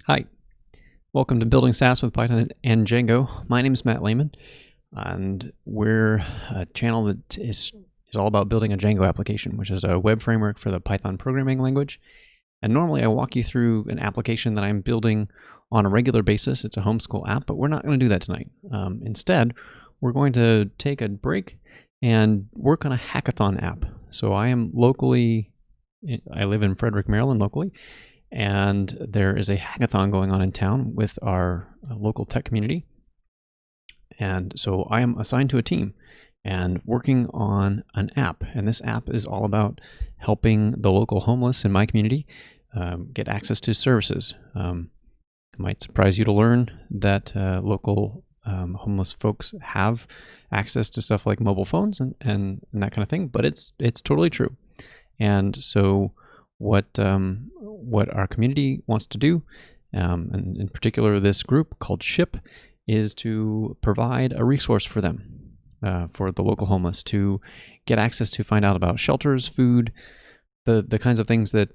Hi, welcome to Building SaaS with Python and Django. My name is Matt Lehman, and we're a channel that is all about building a Django application, which is a web framework for the Python programming language. And normally I walk you through an application that I'm building on a regular basis. It's a homeschool app, but we're not going to do that tonight. Instead, we're going to take a break and work on a hackathon app. So I live in Frederick, Maryland locally, and there is a hackathon going on in town with our local tech community. And so I am assigned to a team and working on an app. And this app is all about helping the local homeless in my community get access to services. It might surprise you to learn that local homeless folks have access to stuff like mobile phones and that kind of thing, but it's totally true. And so what our community wants to do, and in particular this group called SHIP, is to provide a resource for them, for the local homeless, to get access to find out about shelters, food, the kinds of things the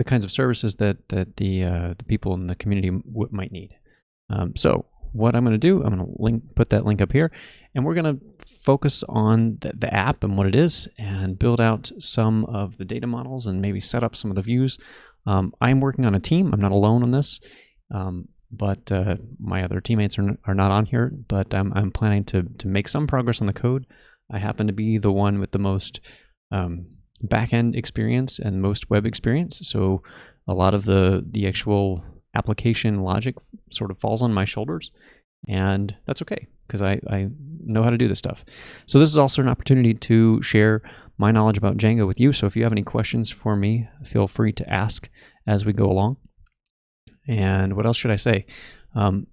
kinds of services that the people in the community might need. So what I'm going to do, I'm going to put that link up here, and we're going to focus on the app and what it is, and build out some of the data models and maybe set up some of the views. I'm working on a team. I'm not alone on this, but my other teammates are not on here. But I'm planning to make some progress on the code. I happen to be the one with the most back-end experience and most web experience, so a lot of the actual application logic sort of falls on my shoulders, and that's okay because I know how to do this stuff. So this is also an opportunity to share my knowledge about Django with you. So if you have any questions for me, feel free to ask as we go along. And what else should I say?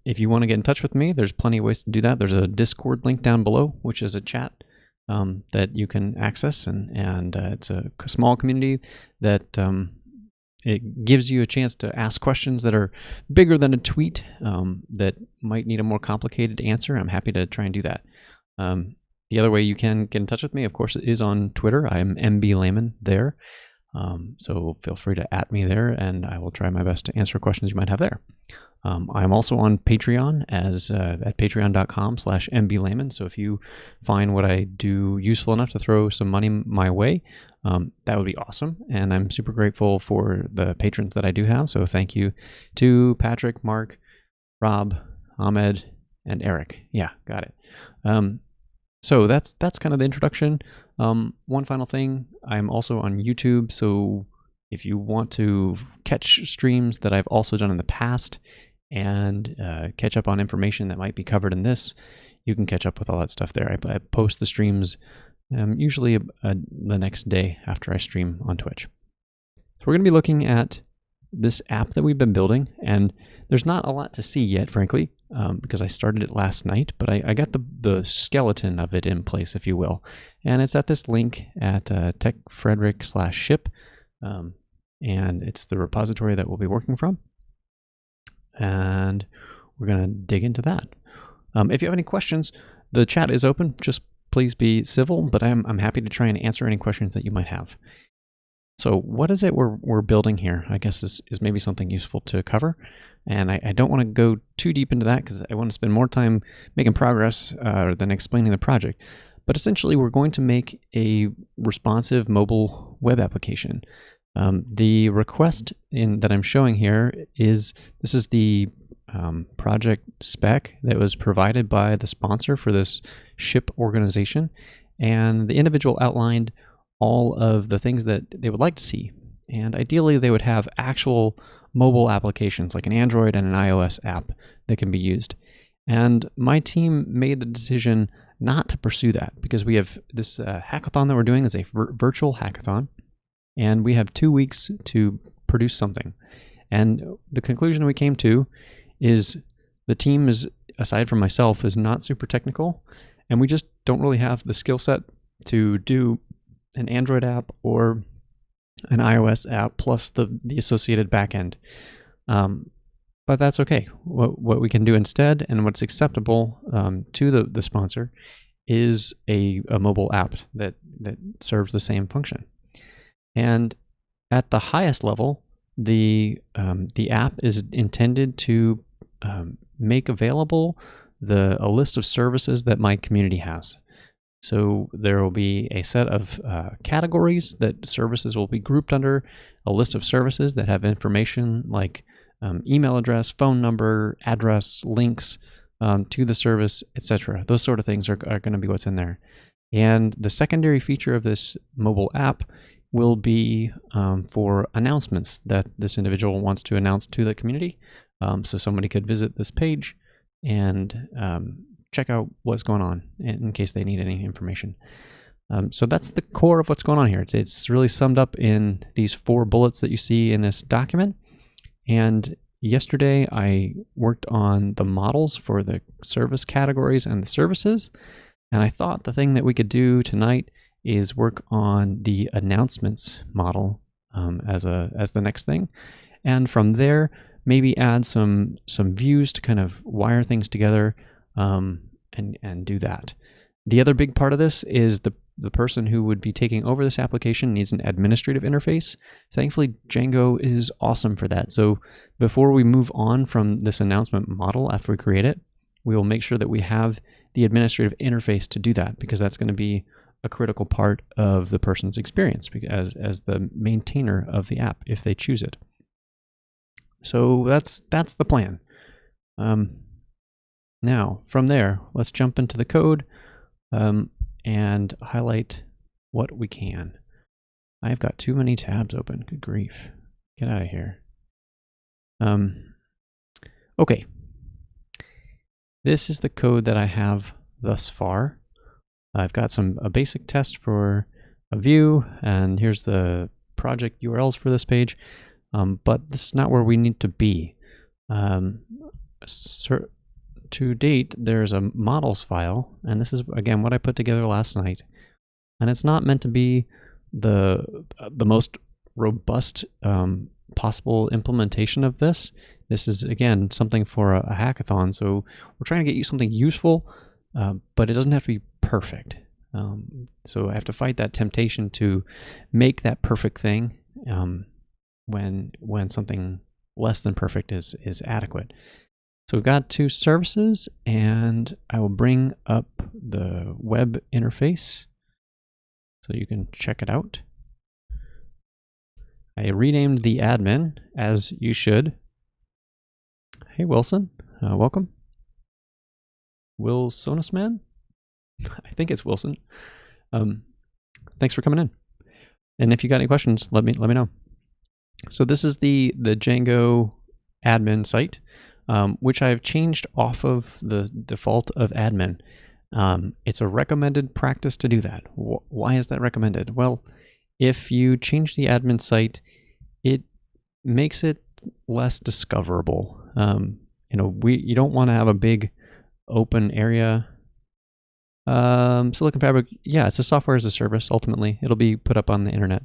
If you want to get in touch with me, there's plenty of ways to do that. There's a Discord link down below, which is a chat that you can access, and it's a small community that it gives you a chance to ask questions that are bigger than a tweet that might need a more complicated answer. I'm happy to try and do that. The other way you can get in touch with me, of course, is on Twitter. I'm MB Lehman there. So feel free to @ me there, and I will try my best to answer questions you might have there. I'm also on Patreon at patreon.com/mblehman. So if you find what I do useful enough to throw some money my way, that would be awesome. And I'm super grateful for the patrons that I do have. So thank you to Patrick, Mark, Rob, Ahmed, and Eric. Yeah, got it. So that's kind of the introduction. One final thing, I'm also on YouTube. So if you want to catch streams that I've also done in the past and catch up on information that might be covered in this, you can catch up with all that stuff there. I post the streams usually the next day after I stream on Twitch. So we're going to be looking at this app that we've been building, and there's not a lot to see yet, frankly, because I started it last night, but I got the skeleton of it in place, if you will. And it's at this link at techfrederick/ship, and it's the repository that we'll be working from. And we're going to dig into that. If you have any questions, the chat is open. Just please be civil, but I'm happy to try and answer any questions that you might have. So what is it we're building here, I guess is maybe something useful to cover. And I don't want to go too deep into that because I want to spend more time making progress than explaining the project. But essentially, we're going to make a responsive mobile web application. The request that I'm showing here is the project spec that was provided by the sponsor for this SHIP organization. And the individual outlined all of the things that they would like to see. And ideally, they would have actual mobile applications like an Android and an iOS app that can be used. And my team made the decision not to pursue that because we have this hackathon that we're doing is a virtual hackathon, and we have 2 weeks to produce something. And the conclusion we came to is the team is, aside from myself, is not super technical, and we just don't really have the skill set to do an Android app or an iOS app plus the associated backend. But that's okay. What we can do instead, and what's acceptable to the sponsor, is a mobile app that serves the same function. And at the highest level, the app is intended to make available a list of services that my community has. So there will be a set of categories that services will be grouped under, a list of services that have information like email address, phone number, address, links to the service, etc. Those sort of things are going to be what's in there. And the secondary feature of this mobile app will be for announcements that this individual wants to announce to the community. So somebody could visit this page and check out what's going on in case they need any information. So that's the core of what's going on here. It's really summed up in these 4 bullets that you see in this document. And yesterday I worked on the models for the service categories and the services. And I thought the thing that we could do tonight is work on the announcements model as the next thing. And from there, maybe add some views to kind of wire things together and do that. The other big part of this is the person who would be taking over this application needs an administrative interface. Thankfully, Django is awesome for that. So before we move on from this announcement model after we create it, we will make sure that we have the administrative interface to do that, because that's going to be a critical part of the person's experience as the maintainer of the app if they choose it. So that's the plan. Now, from there, let's jump into the code and highlight what we can. I've got too many tabs open. Good grief. Get out of here. Okay. This is the code that I have thus far. I've got a basic test for a view, and here's the project URLs for this page. But this is not where we need to be. To date, there's a models file, and this is, again, what I put together last night. And it's not meant to be the most robust possible implementation of this. This is, again, something for a hackathon. So we're trying to get you something useful, but it doesn't have to be perfect. So I have to fight that temptation to make that perfect thing when something less than perfect is adequate. So we've got 2 services, and I will bring up the web interface so you can check it out. I renamed the admin, as you should. Hey, Wilson, welcome. Wilsonisman? I think it's Wilson. Thanks for coming in. And if you got any questions, let me know. So this is the Django admin site, which I've changed off of the default of admin. It's a recommended practice to do that. Why is that recommended? Well, if you change the admin site, it makes it less discoverable. You don't want to have a big open area. Silicon Fabric, yeah, it's a software as a service. Ultimately, it'll be put up on the internet.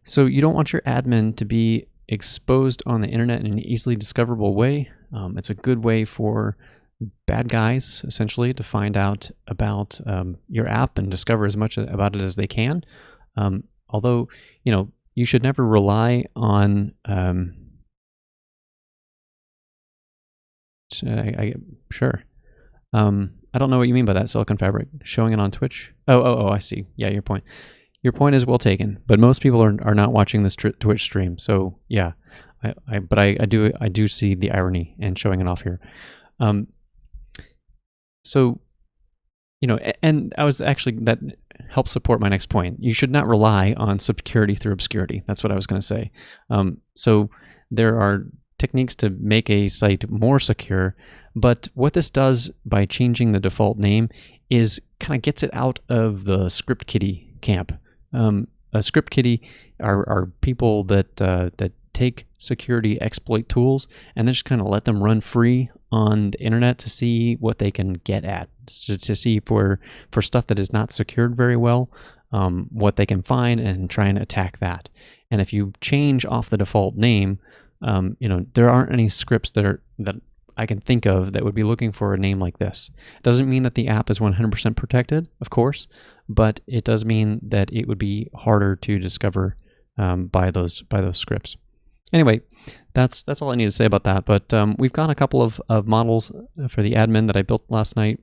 So you don't want your admin to be exposed on the internet in an easily discoverable way. It's a good way for bad guys, essentially, to find out about your app and discover as much about it as they can. Although, you should never rely on sure. I don't know what you mean by that, Silicon Fabric. Showing it on Twitch? Oh, I see. Yeah, your point. Your point is well taken, but most people are not watching this Twitch stream. So yeah, I do see the irony in showing it off here. So, and that helps support my next point. You should not rely on security through obscurity. That's what I was going to say. So there are techniques to make a site more secure, but what this does by changing the default name is kind of gets it out of the script kiddie camp. A script kiddie are people that take security exploit tools and then just kind of let them run free on the internet to see what they can get at, to see for stuff that is not secured very well, what they can find and try and attack that. And if you change off the default name, there aren't any scripts that I can think of that would be looking for a name like this. It doesn't mean that the app is 100% protected, of course, but it does mean that it would be harder to discover by those scripts. Anyway, that's all I need to say about that. But we've got a couple of models for the admin that I built last night,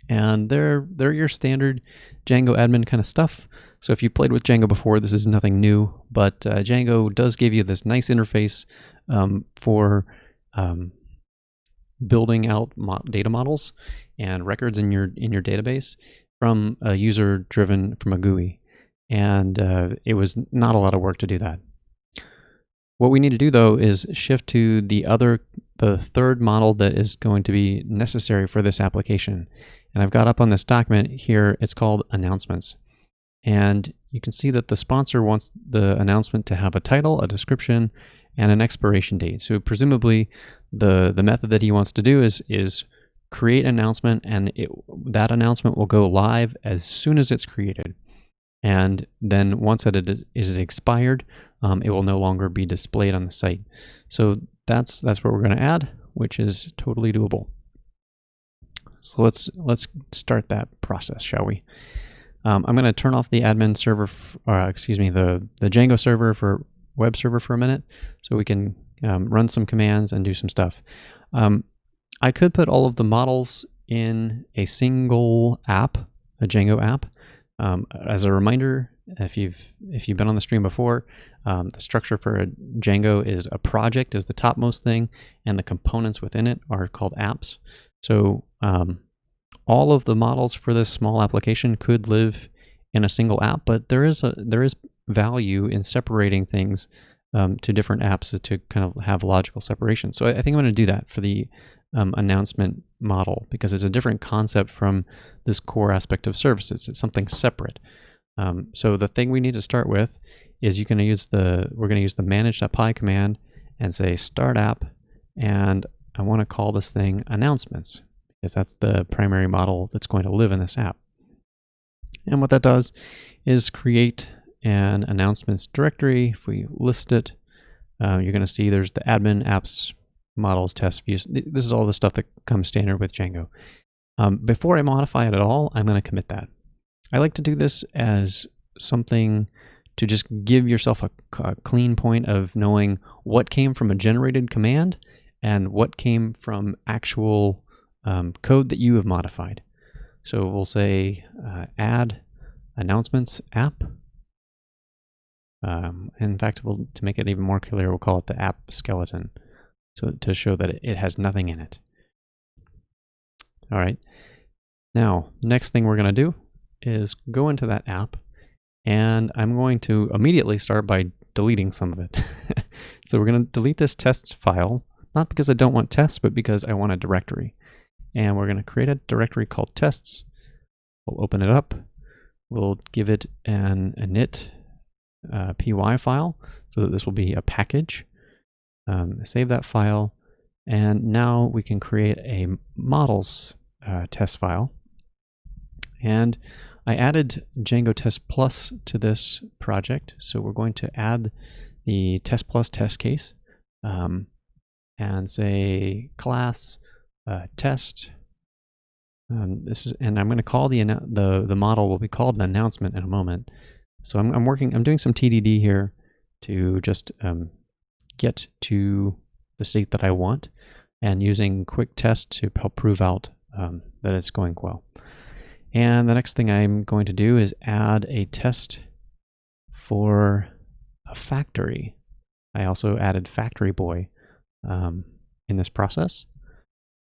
and they're your standard Django admin kind of stuff. So if you played with Django before, this is nothing new, but Django does give you this nice interface for building out data models and records in your database from a user-driven from a GUI, and it was not a lot of work to do that. What we need to do though is shift to the third model that is going to be necessary for this application. And I've got up on this document here, it's called announcements. And you can see that the sponsor wants the announcement to have a title, a description, and an expiration date. So presumably the method that he wants to do is create an announcement, and that announcement will go live as soon as it's created. And then once it is expired, it will no longer be displayed on the site. So that's what we're going to add, which is totally doable. So let's start that process, shall we? I'm going to turn off the admin server, the Django server for web server for a minute, so we can run some commands and do some stuff. I could put all of the models in a single app, a Django app. As a reminder, if you've been on the stream before, the structure for a Django is a project is the topmost thing, and the components within it are called apps. So all of the models for this small application could live in a single app, but there is value in separating things to different apps to kind of have logical separation. So I think I'm going to do that for the announcement model, because it's a different concept from this core aspect of services. It's something separate. So the thing we need to start with is we're going to use the manage.py command and say start app, and I want to call this thing announcements, because that's the primary model that's going to live in this app. And what that does is create an announcements directory. If we list it, you're going to see there's the admin apps models test views. This is all the stuff that comes standard with Django. Before I modify it at all, I'm going to commit that. I like to do this as something to just give yourself a clean point of knowing what came from a generated command and what came from actual code that you have modified. So we'll say add announcements app. In fact, to make it even more clear, we'll call it the app skeleton, so to show that it has nothing in it. All right. Now, next thing we're going to do is go into that app, and I'm going to immediately start by deleting some of it. So we're going to delete this tests file, not because I don't want tests, but because I want a directory. And we're going to create a directory called tests. We'll open it up. We'll give it a init py file, so that this will be a package. Save that file, and now we can create a models test file. And I added Django Test Plus to this project, so we're going to add the Test Plus test case, and say class test. And I'm going to call the model will be called an announcement in a moment. So I'm doing some TDD here to just get to the state that I want, and using quick test to help prove out that it's going well. And the next thing I'm going to do is add a test for a factory. I also added factory boy in this process.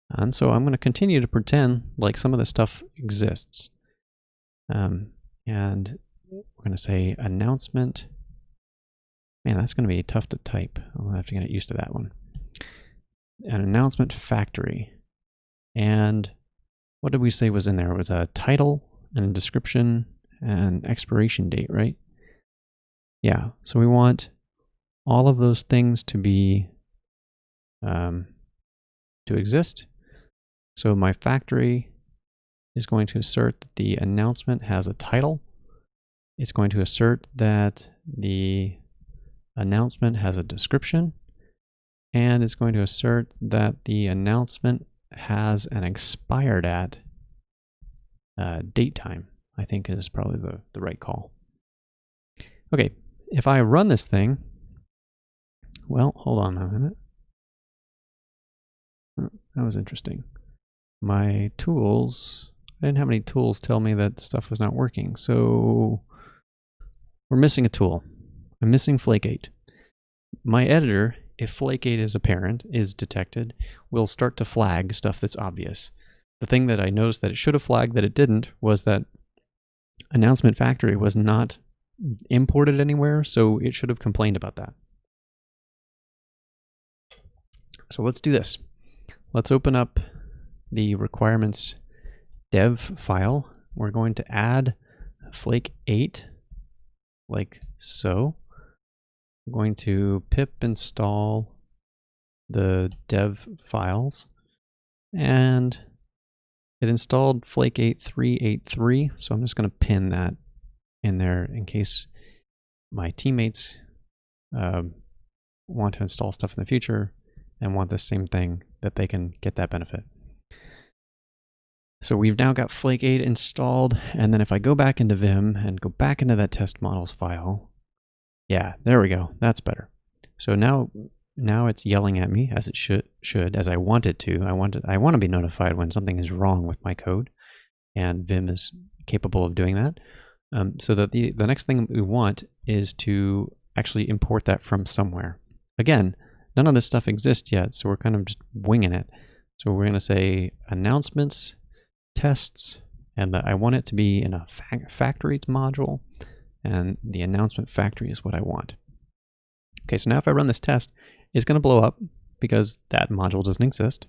And so I'm going to continue to pretend like some of this stuff exists. And we're going to say announcement. Man, that's going to be tough to type. I'll have to get used to that one. An announcement factory. And what did we say was in there? It was a title and a description and expiration date, right? Yeah, so we want all of those things to be to exist. So my factory is going to assert that the announcement has a title. It's going to assert that the announcement has a description, and it's going to assert that the announcement has an expired at date time, I think is probably the right call. Okay, if I run this thing, Well, hold on a minute. Oh, that was interesting. My tools, I didn't have any tools tell me that stuff was not working. So we're missing a tool. I'm missing Flake8. My editor, if Flake8 is apparent, is detected, will start to flag stuff that's obvious. The thing that I noticed that it should have flagged that it didn't was that announcement factory was not imported anywhere, so it should have complained about that. So let's do this. Let's open up the requirements dev file. We're going to add Flake8 like so. I'm going to pip install the dev files, and it installed Flake8 383, so I'm just going to pin that in there in case my teammates want to install stuff in the future and want the same thing, that they can get that benefit. So we've now got Flake8 installed, and then if I go back into Vim and go back into that test models file, yeah, there we go. That's better. So now it's yelling at me as it should, as I want it to. I want to be notified when something is wrong with my code, and Vim is capable of doing that. So that the next thing we want is to actually import that from somewhere. Again, none of this stuff exists yet, so we're kind of just winging it. So we're going to say announcements, tests, and I want it to be in a factories module, and the announcement factory is what I want. Okay, so now if I run this test, it's going to blow up because that module doesn't exist,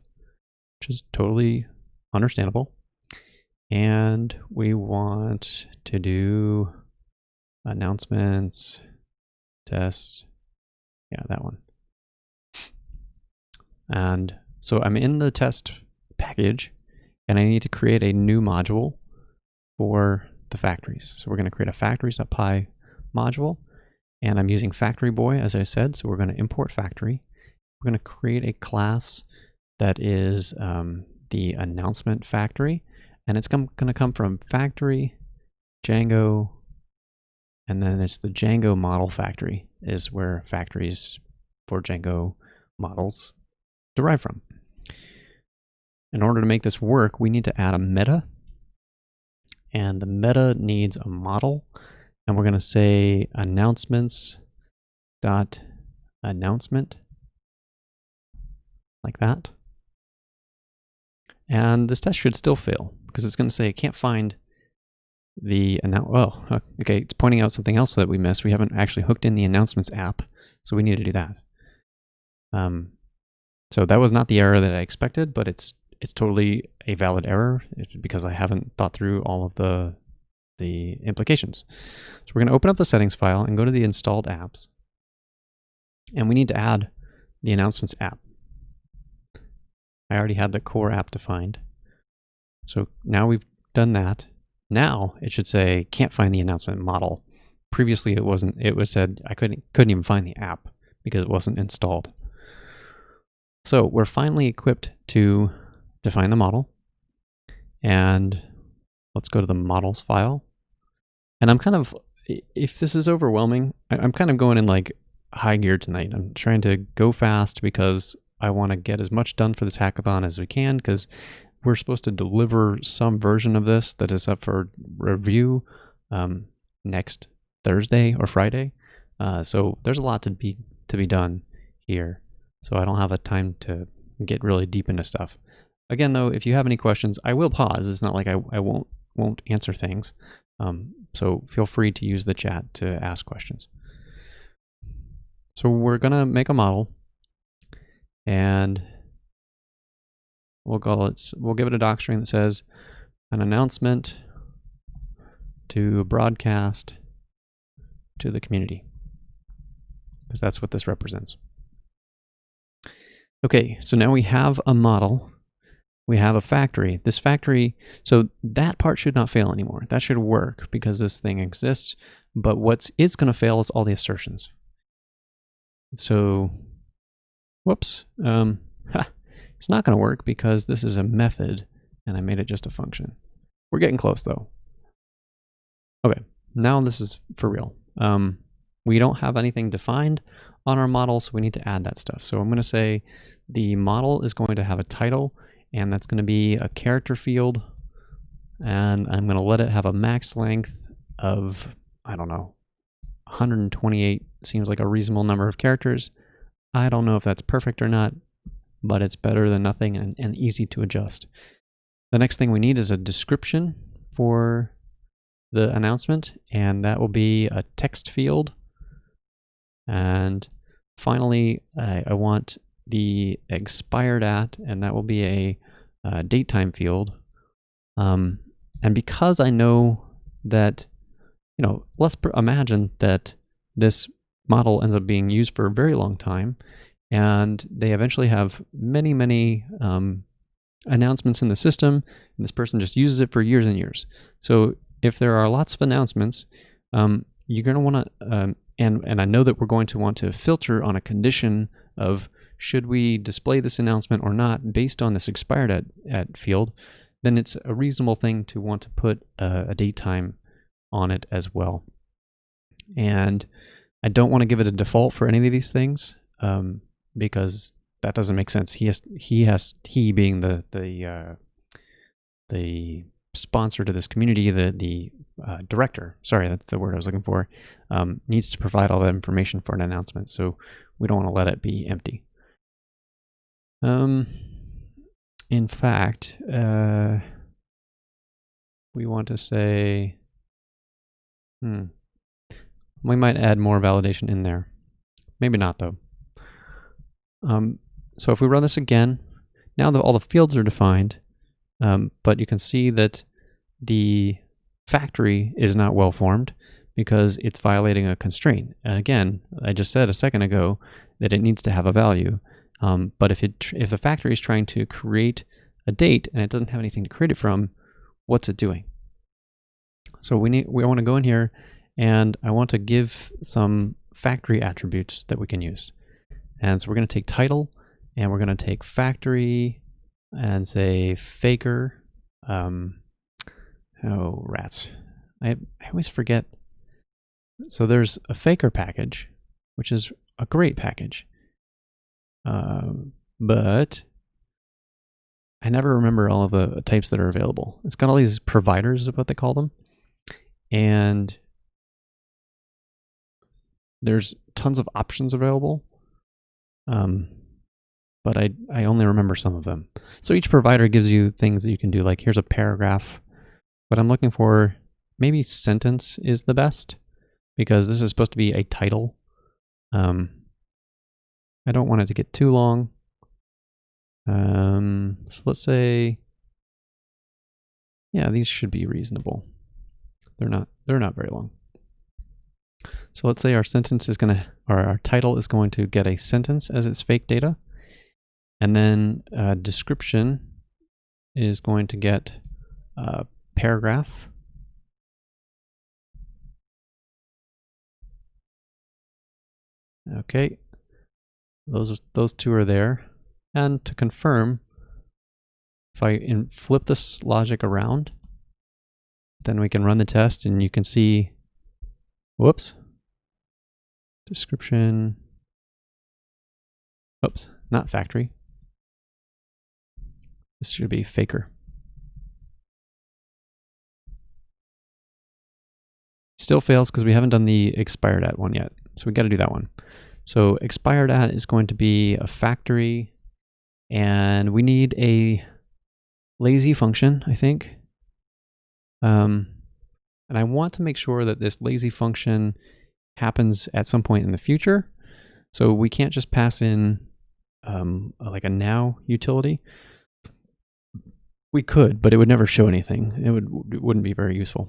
which is totally understandable. And we want to do announcements, tests, yeah, that one. And so I'm in the test package, and I need to create a new module for the factories. So we're going to create a factories.py module, and I'm using factory boy, as I said, so we're going to import factory. We're going to create a class that is the announcement factory, and it's going to come from factory, Django, and then it's the Django model factory is where factories for Django models derive from. In order to make this work, we need to add a meta, and the meta needs a model, and we're going to say announcements.announcement, like that. And this test should still fail because it's going to say it can't find the okay, it's pointing out something else that we missed. We haven't actually hooked in the announcements app, so we need to do that. So that was not the error that I expected, but it's totally a valid error because I haven't thought through all of the implications. So we're going to open up the settings file and go to the installed apps, and we need to add the announcements app. I already had the core app defined. So now we've done that. Now it should say can't find the announcement model. Previously it wasn't. It was said I couldn't even find the app because it wasn't installed. So we're finally equipped to define the model, and let's go to the models file. And I'm kind of, if this is overwhelming, I'm kind of going in like high gear tonight. I'm trying to go fast because I want to get as much done for this hackathon as we can, because we're supposed to deliver some version of this that is up for review next Thursday or Friday. So there's a lot to be done here. So I don't have a time to get really deep into stuff. Again, though, if you have any questions, I will pause. It's not like I won't answer things. So feel free to use the chat to ask questions. So we're gonna make a model, and we'll give it a doc string that says an announcement to broadcast to the community, because that's what this represents. Okay, so now we have a model. We have a factory. This factory, so that part should not fail anymore. That should work because this thing exists. But what is going to fail is all the assertions. So, whoops. It's not going to work because this is a method and I made it just a function. We're getting close though. Okay, now this is for real. We don't have anything defined on our model, so we need to add that stuff. So I'm going to say the model is going to have a title, and that's going to be a character field, and I'm going to let it have a max length of, I don't know, 128 seems like a reasonable number of characters. I don't know if that's perfect or not, but it's better than nothing and easy to adjust. The next thing we need is a description for the announcement, and that will be a text field. And finally, I want the expired at, and that will be a date time field. And because I know that, let's imagine that this model ends up being used for a very long time, and they eventually have many, many announcements in the system, and this person just uses it for years and years. So if there are lots of announcements, you're going to want to, and I know that we're going to want to filter on a condition of should we display this announcement or not based on this expired at field, then it's a reasonable thing to want to put a date time on it as well. And I don't want to give it a default for any of these things because that doesn't make sense. He being the sponsor to this community, the director, sorry, that's the word I was looking for, needs to provide all that information for an announcement. So we don't want to let it be empty. In fact, we want to say, we might add more validation in there. Maybe not though. So if we run this again, now that all the fields are defined, but you can see that the factory is not well formed because it's violating a constraint. And again, I just said a second ago that it needs to have a value. But if the factory is trying to create a date and it doesn't have anything to create it from, what's it doing? So we want to go in here, and I want to give some factory attributes that we can use. And so we're going to take title, and we're going to take factory, and say faker. Oh, rats. I always forget. So there's a faker package, which is a great package. But I never remember all of the types that are available. It's got all these providers, is what they call them. And there's tons of options available. But I only remember some of them. So each provider gives you things that you can do, like here's a paragraph. What I'm looking for, maybe sentence is the best, because this is supposed to be a title. I don't want it to get too long. So let's say, yeah, these should be reasonable. They're not very long. So let's say our sentence is our title is going to get a sentence as its fake data. And then description is going to get a paragraph. Okay, those two are there. And to confirm, if I flip this logic around, then we can run the test and you can see, whoops, description, oops, not factory. This should be faker. Still fails because we haven't done the expired at one yet. So we got to do that one. So expired at is going to be a factory, and we need a lazy function, I think. And I want to make sure that this lazy function happens at some point in the future. So we can't just pass in like a now utility. We could, but it would never show anything. It wouldn't be very useful.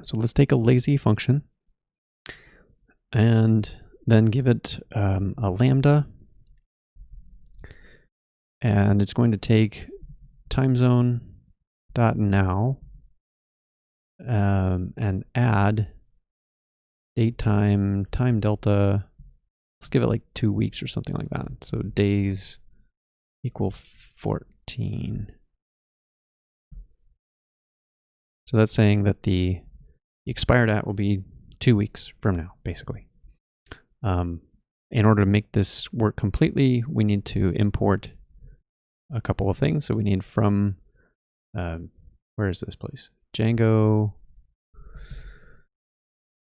So let's take a lazy function and then give it a lambda, and it's going to take timezone.now and add date time delta. Let's give it like 2 weeks or something like that. So days equal 14. So that's saying that the expired at will be 2 weeks from now, basically. in order to make this work completely, we need to import a couple of things. So we need from, where is this place? Django.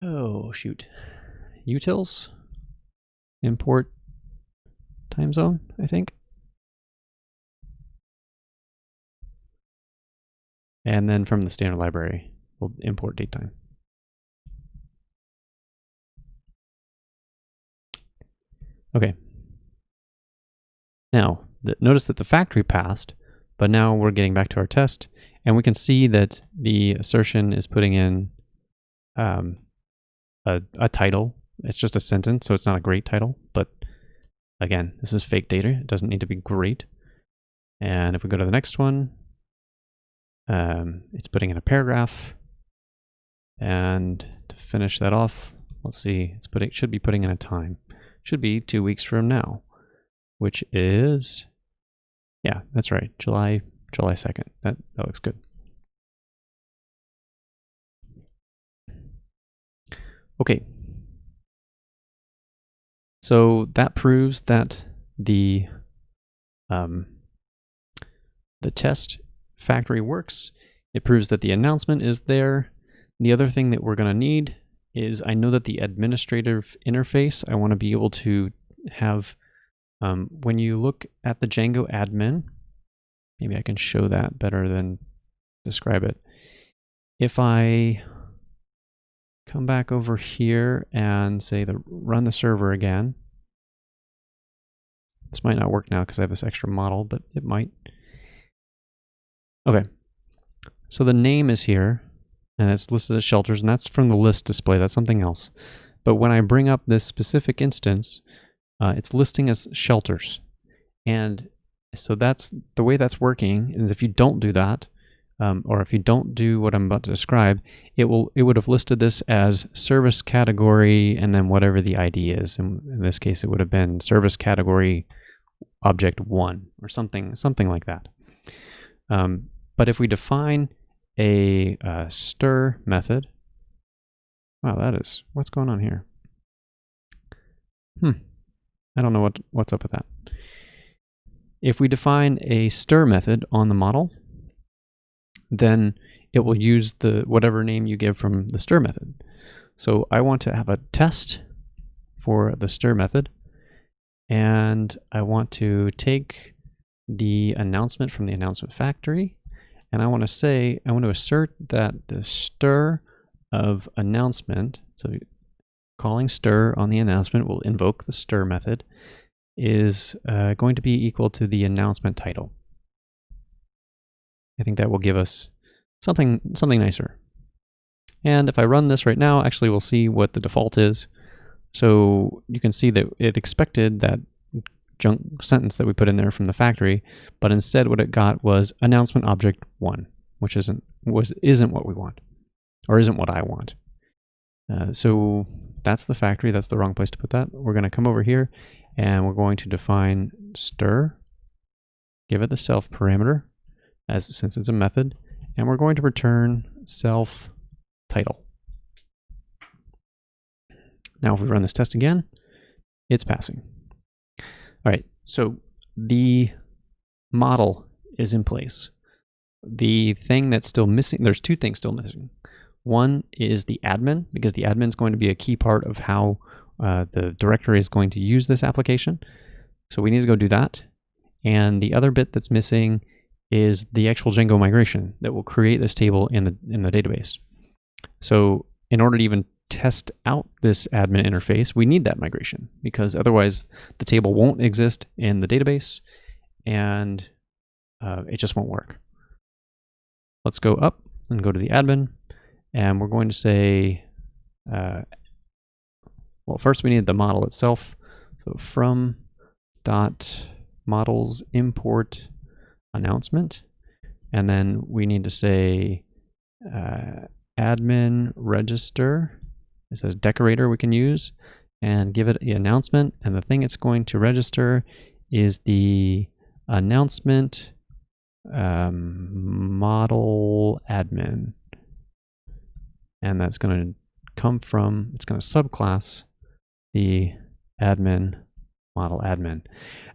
Oh, shoot. Utils. Import time zone, I think. And then from the standard library, we'll import datetime. Okay. Now, notice that the factory passed, but now we're getting back to our test, and we can see that the assertion is putting in a title. It's just a sentence, so it's not a great title, but again, this is fake data. It doesn't need to be great. And if we go to the next one, it's putting in a paragraph. And to finish that off, let's see, it should be putting in a time. It should be 2 weeks from now, which is, yeah, that's right, July 2nd. That looks good. Okay. So that proves that the test factory works. It proves that the announcement is there. The other thing that we're going to need is, I know that the administrative interface, I want to be able to have, when you look at the Django admin, maybe I can show that better than describe it. If I come back over here and say run the server again, this might not work now because I have this extra model, but it might. Okay, so the name is here, and it's listed as shelters, and that's from the list display. That's something else. But when I bring up this specific instance, it's listing as shelters. And so that's the way that's working. Is if you don't do that, or if you don't do what I'm about to describe, it would have listed this as service category and then whatever the ID is. And in this case, it would have been service category object 1 or something like that. But if we define a stir method, wow, what's going on here? I don't know what's up with that. If we define a stir method on the model, then it will use whatever name you give from the stir method. So I want to have a test for the stir method, and I want to take the announcement from the announcement factory, and I want to assert that the stir of announcement, so calling stir on the announcement will invoke the stir method, is going to be equal to the announcement title. I think that will give us something nicer. And if I run this right now, actually we'll see what the default is. So you can see that it expected that junk sentence that we put in there from the factory, but instead what it got was announcement object 1, which isn't what we want, or isn't what I want. So that's the factory. That's the wrong place to put that. We're going to come over here and we're going to define stir, give it the self parameter since it's a method, and we're going to return self title. Now if we run this test again, it's passing. All right, so the model is in place. The thing that's still missing, there's two things still missing. One is the admin, because the admin is going to be a key part of how the directory is going to use this application. So we need to go do that. And the other bit that's missing is the actual Django migration that will create this table in the database. So in order to even test out this admin interface, we need that migration, because otherwise the table won't exist in the database and it just won't work. Let's go up and go to the admin, and we're going to say, well, first we need the model itself. So from .models import announcement, and then we need to say admin register. It's a decorator we can use, and give it the announcement, and the thing it's going to register is the announcement model admin, and that's going to come from, it's going to subclass the admin, model admin.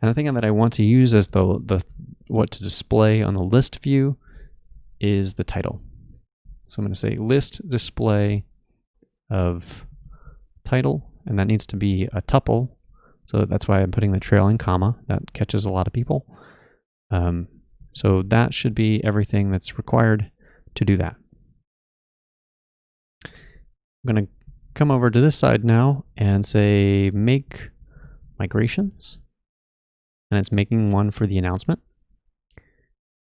And the thing that I want to use as the what to display on the list view is the title. So I'm going to say list display of title, and that needs to be a tuple. So that's why I'm putting the trailing comma. That catches a lot of people. So that should be everything that's required to do that. I'm going to come over to this side now and say make migrations. And it's making one for the announcement.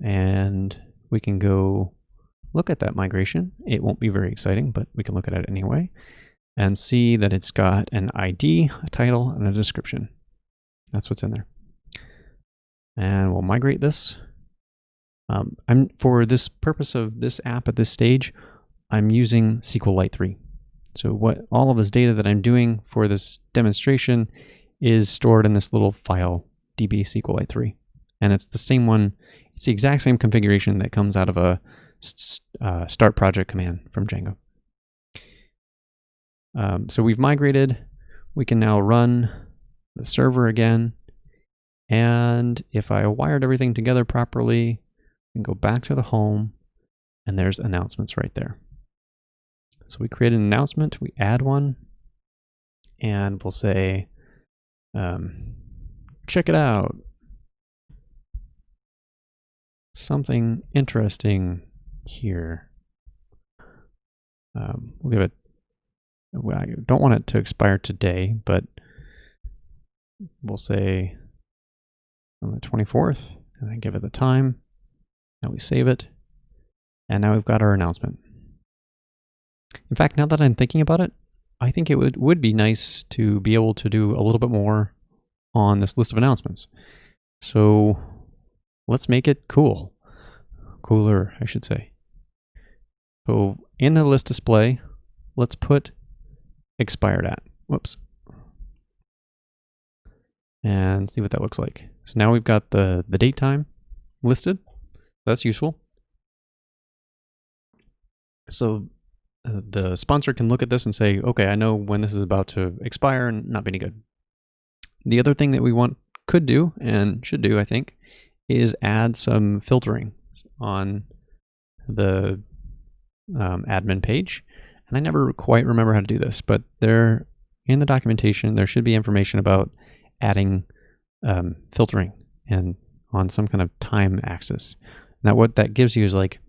And we can go look at that migration. It won't be very exciting, but we can look at it anyway and see that it's got an ID, a title, and a description. That's what's in there. And we'll migrate this. For this purpose of this app at this stage, I'm using SQLite 3. So what all of this data that I'm doing for this demonstration is stored in this little file, db SQLite 3. And it's the same one, it's the exact same configuration that comes out of a start project command from Django. So we've migrated. We can now run the server again. And if I wired everything together properly, I can go back to the home, and there's announcements right there. So we create an announcement, we add one, and we'll say, check it out. Something interesting here. We'll give it, I don't want it to expire today, but we'll say on the 24th, and then give it the time. Now we save it, and now we've got our announcement. In fact, now that I'm thinking about it, I think it would be nice to be able to do a little bit more on this list of announcements. So let's make it cool. Cooler, I should say. So in the list display, let's put expired at. Whoops. And see what that looks like. So now we've got the date time listed. That's useful. So the sponsor can look at this and say, okay, I know when this is about to expire and not be any good. The other thing that we could do and should do, I think, is add some filtering on the admin page. And I never quite remember how to do this, but there in the documentation, there should be information about adding filtering and on some kind of time axis. Now what that gives you is like,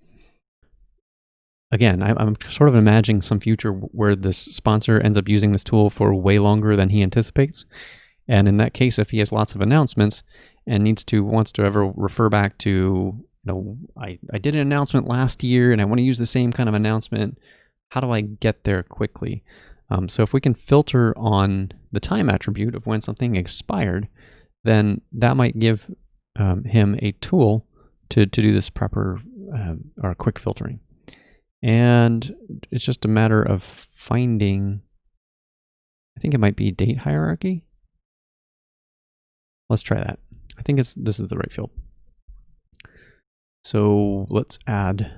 again, I'm sort of imagining some future where this sponsor ends up using this tool for way longer than he anticipates. And in that case, if he has lots of announcements and wants to ever refer back to, I did an announcement last year and I want to use the same kind of announcement, how do I get there quickly? So if we can filter on the time attribute of when something expired, then that might give him a tool to do this proper or quick filtering. And it's just a matter of finding, I think it might be date hierarchy. Let's try that. I think this is the right field. So let's add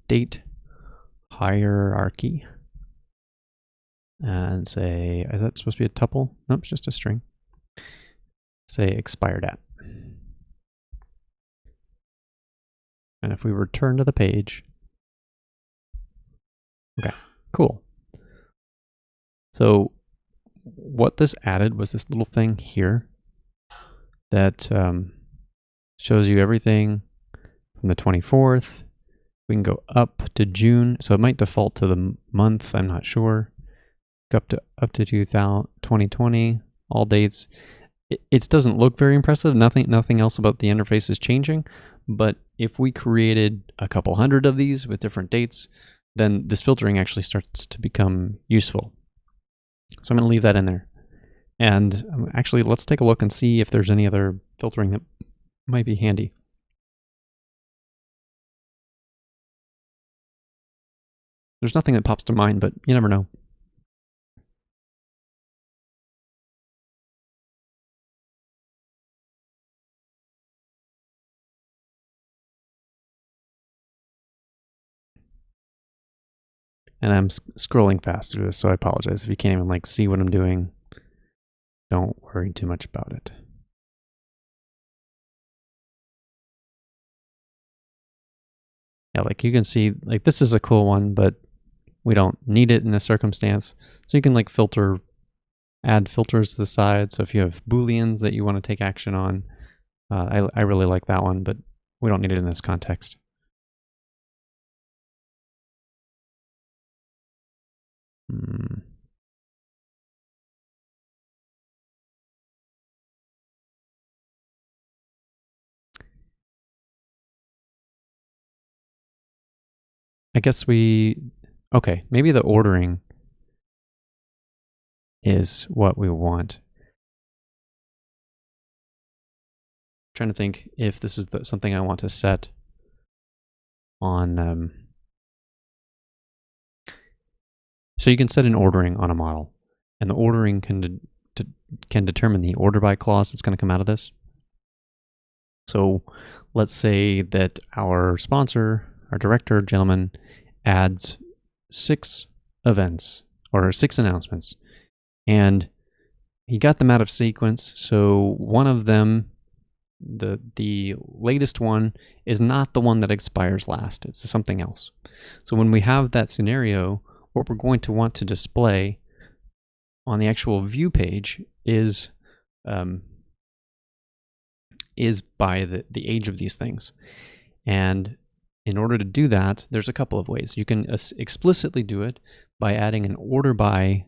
date hierarchy and say, is that supposed to be a tuple? Nope, it's just a string. Say expired at. And if we return to the page, okay, cool. So what this added was this little thing here that shows you everything from the 24th. We can go up to June, so it might default to the month, I'm not sure. Go up to 2020, all dates. It doesn't look very impressive. Nothing else about the interface is changing. But if we created a couple hundred of these with different dates, then this filtering actually starts to become useful. So I'm going to leave that in there. And actually, let's take a look and see if there's any other filtering that might be handy. There's nothing that pops to mind, but you never know. And I'm scrolling fast through this, so I apologize if you can't even see what I'm doing. don't worry too much about it. Yeah, like you can see, like this is a cool one, but we don't need it in this circumstance. So you can like add filters to the side. So if you have Booleans that you want to take action on, I really like that one, but we don't need it in this context. I guess okay, maybe the ordering is what we want. I'm trying to think if this is something I want to set on. So you can set an ordering on a model, and the ordering can determine the order by clause that's going to come out of this. So let's say that our sponsor, our director, gentleman, adds 6 events or 6 announcements, and he got them out of sequence. So one of them, the latest one, is not the one that expires last. It's something else. So when we have that scenario, what we're going to want to display on the actual view page is by the age of these things. And in order to do that, there's a couple of ways. You can explicitly do it by adding an order by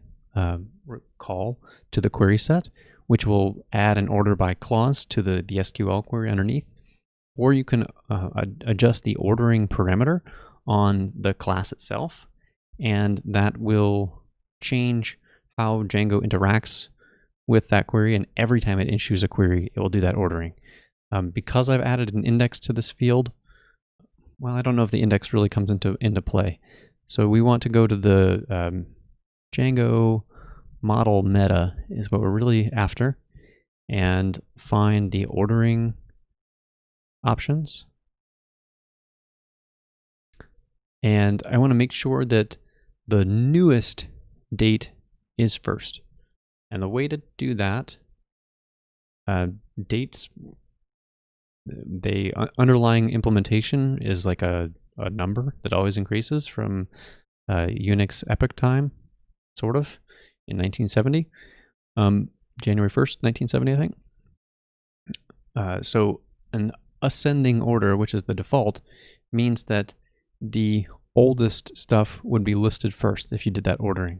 call to the query set, which will add an order by clause to the SQL query underneath. Or you can adjust the ordering parameter on the class itself, and that will change how Django interacts with that query, and every time it issues a query, it will do that ordering. Because I've added an index to this field, well, I don't know if the index really comes into play. So we want to go to the Django model meta is what we're really after, and find the ordering options. And I want to make sure that the newest date is first. And the way to do that, dates, underlying implementation is like a number that always increases from Unix epoch time, sort of, in 1970. January 1st, 1970, I think. So an ascending order, which is the default, means that the oldest stuff would be listed first if you did that ordering.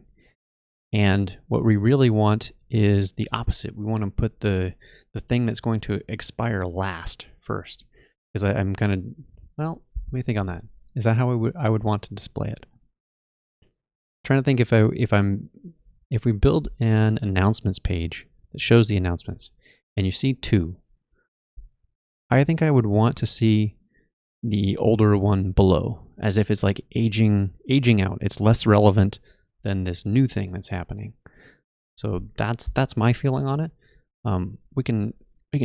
And what we really want is the opposite. We want to put the thing that's going to expire last first. Because I'm kind of, well, let me think on that. Is that how I would want to display it? I'm trying to think if we build an announcements page that shows the announcements, and you see 2, I think I would want to see the older one below, as if it's like aging out. It's less relevant than this new thing that's happening. So that's my feeling on it. We can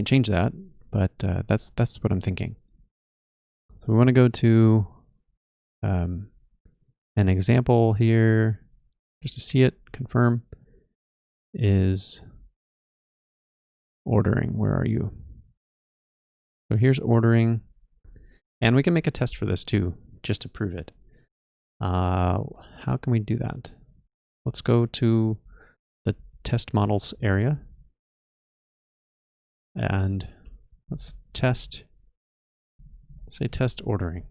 change that, but that's what I'm thinking. So we want to go to an example here, just to see it, confirm, is ordering. Where are you? So here's ordering. And we can make a test for this too, just to prove it. How can we do that? Let's go to the test models area. And let's say test ordering.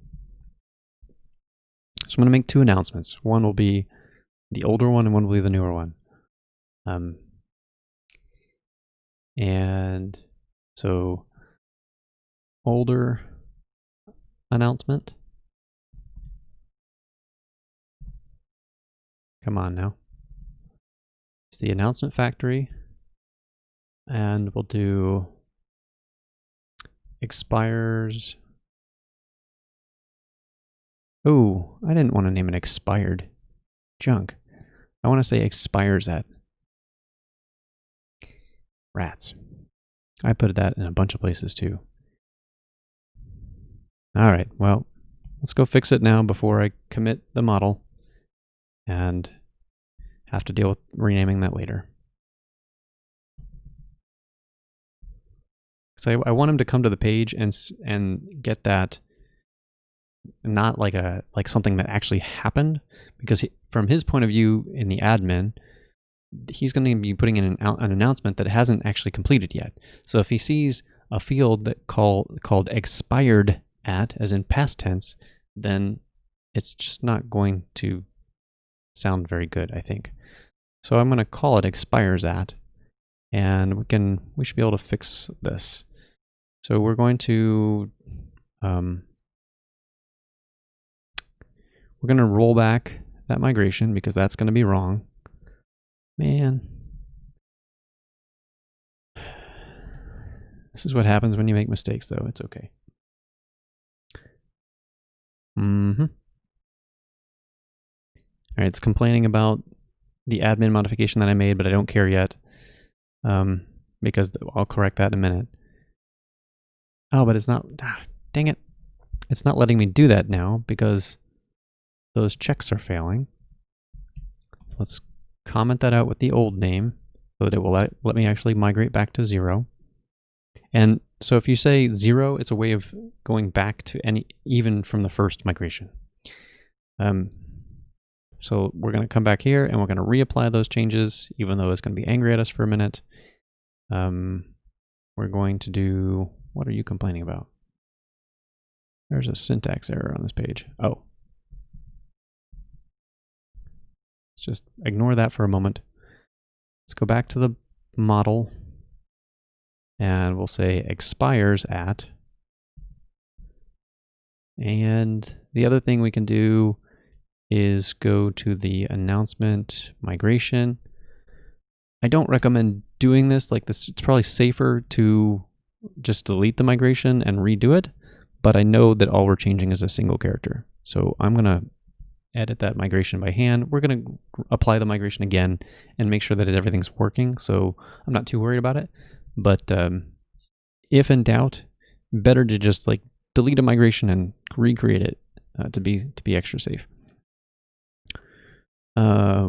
So I'm going to make 2 announcements. One will be the older one and one will be the newer one. And so older announcement. Come on now. It's the announcement factory. And we'll do expires. Oh, I didn't want to name it expired. Junk. I want to say expires at. Rats. I put that in a bunch of places too. All right, well, let's go fix it now before I commit the model and have to deal with renaming that later. So I want him to come to the page and get that, not like something that actually happened, because from his point of view in the admin, he's going to be putting in an announcement that hasn't actually completed yet. So if he sees a field that called expired at, as in past tense, then it's just not going to sound very good, I think. So I'm going to call it expires at, and we should be able to fix this. So we're going to roll back that migration because that's going to be wrong. Man. This is what happens when you make mistakes, though. It's okay. All right, it's complaining about the admin modification that I made, but I don't care yet, because I'll correct that in a minute. Oh, but it's not, dang it. It's not letting me do that now because those checks are failing. So let's comment that out with the old name so that it will let me actually migrate back to 0. And so if you say 0, it's a way of going back to even from the first migration. So we're going to come back here and we're going to reapply those changes, even though it's going to be angry at us for a minute. We're going to do, what are you complaining about? There's a syntax error on this page. Oh. Let's just ignore that for a moment. Let's go back to the model and we'll say expires at. And the other thing we can do is go to the announcement migration. I don't recommend doing this like this. It's probably safer to just delete the migration and redo it, but I know that all we're changing is a single character. So I'm gonna edit that migration by hand. We're gonna apply the migration again and make sure that everything's working. So I'm not too worried about it, but if in doubt, better to just like delete a migration and recreate it to be extra safe.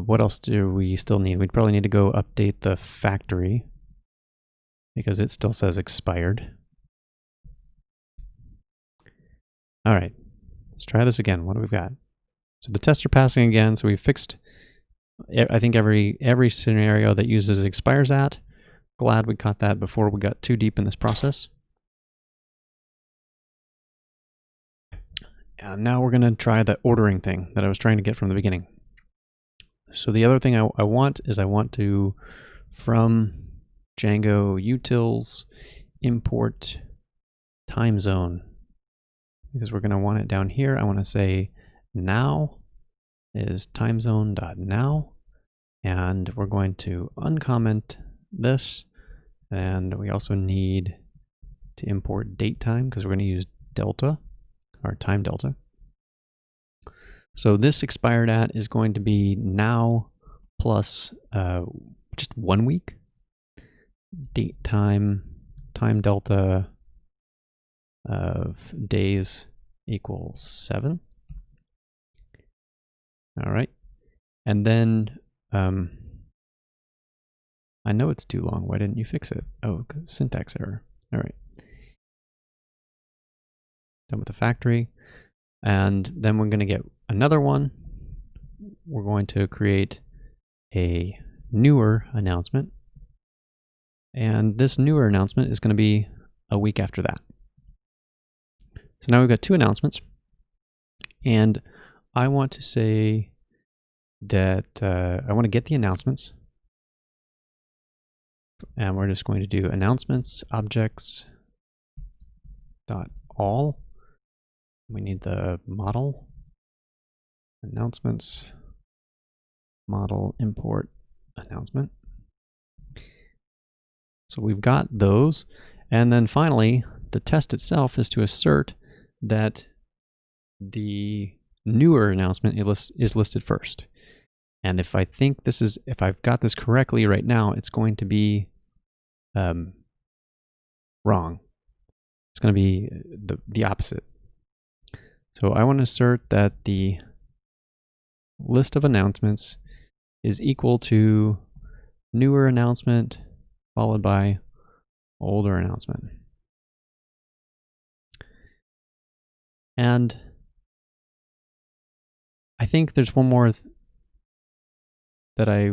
What else do we still need? We'd probably need to go update the factory because it still says expired. All right, let's try this again. What do we got? So the tests are passing again. So we fixed, I think, every scenario that uses expires at. Glad we caught that before we got too deep in this process. And now we're going to try the ordering thing that I was trying to get from the beginning. So the other thing I want to, from Django utils, import time zone, because we're going to want it down here. I want to say now is timezone.now, and we're going to uncomment this, and we also need to import date time because we're going to use delta, or time delta. So this expired at is going to be now plus just 1 week. Date time delta of days equals 7. All right. And then I know it's too long. Why didn't you fix it? Oh, syntax error. All right. Done with the factory. And then we're going to get another one. We're going to create a newer announcement. And this newer announcement is going to be a week after that. So now we've got 2 announcements. And I want to say that I want to get the announcements. And we're just going to do announcements objects dot all. We need the model, announcements, model import announcement. So we've got those. And then finally, the test itself is to assert that the newer announcement is listed first. And if I think if I've got this correctly right now, it's going to be wrong. It's going to be the opposite. So I want to assert that the list of announcements is equal to newer announcement followed by older announcement. And I think there's one more that I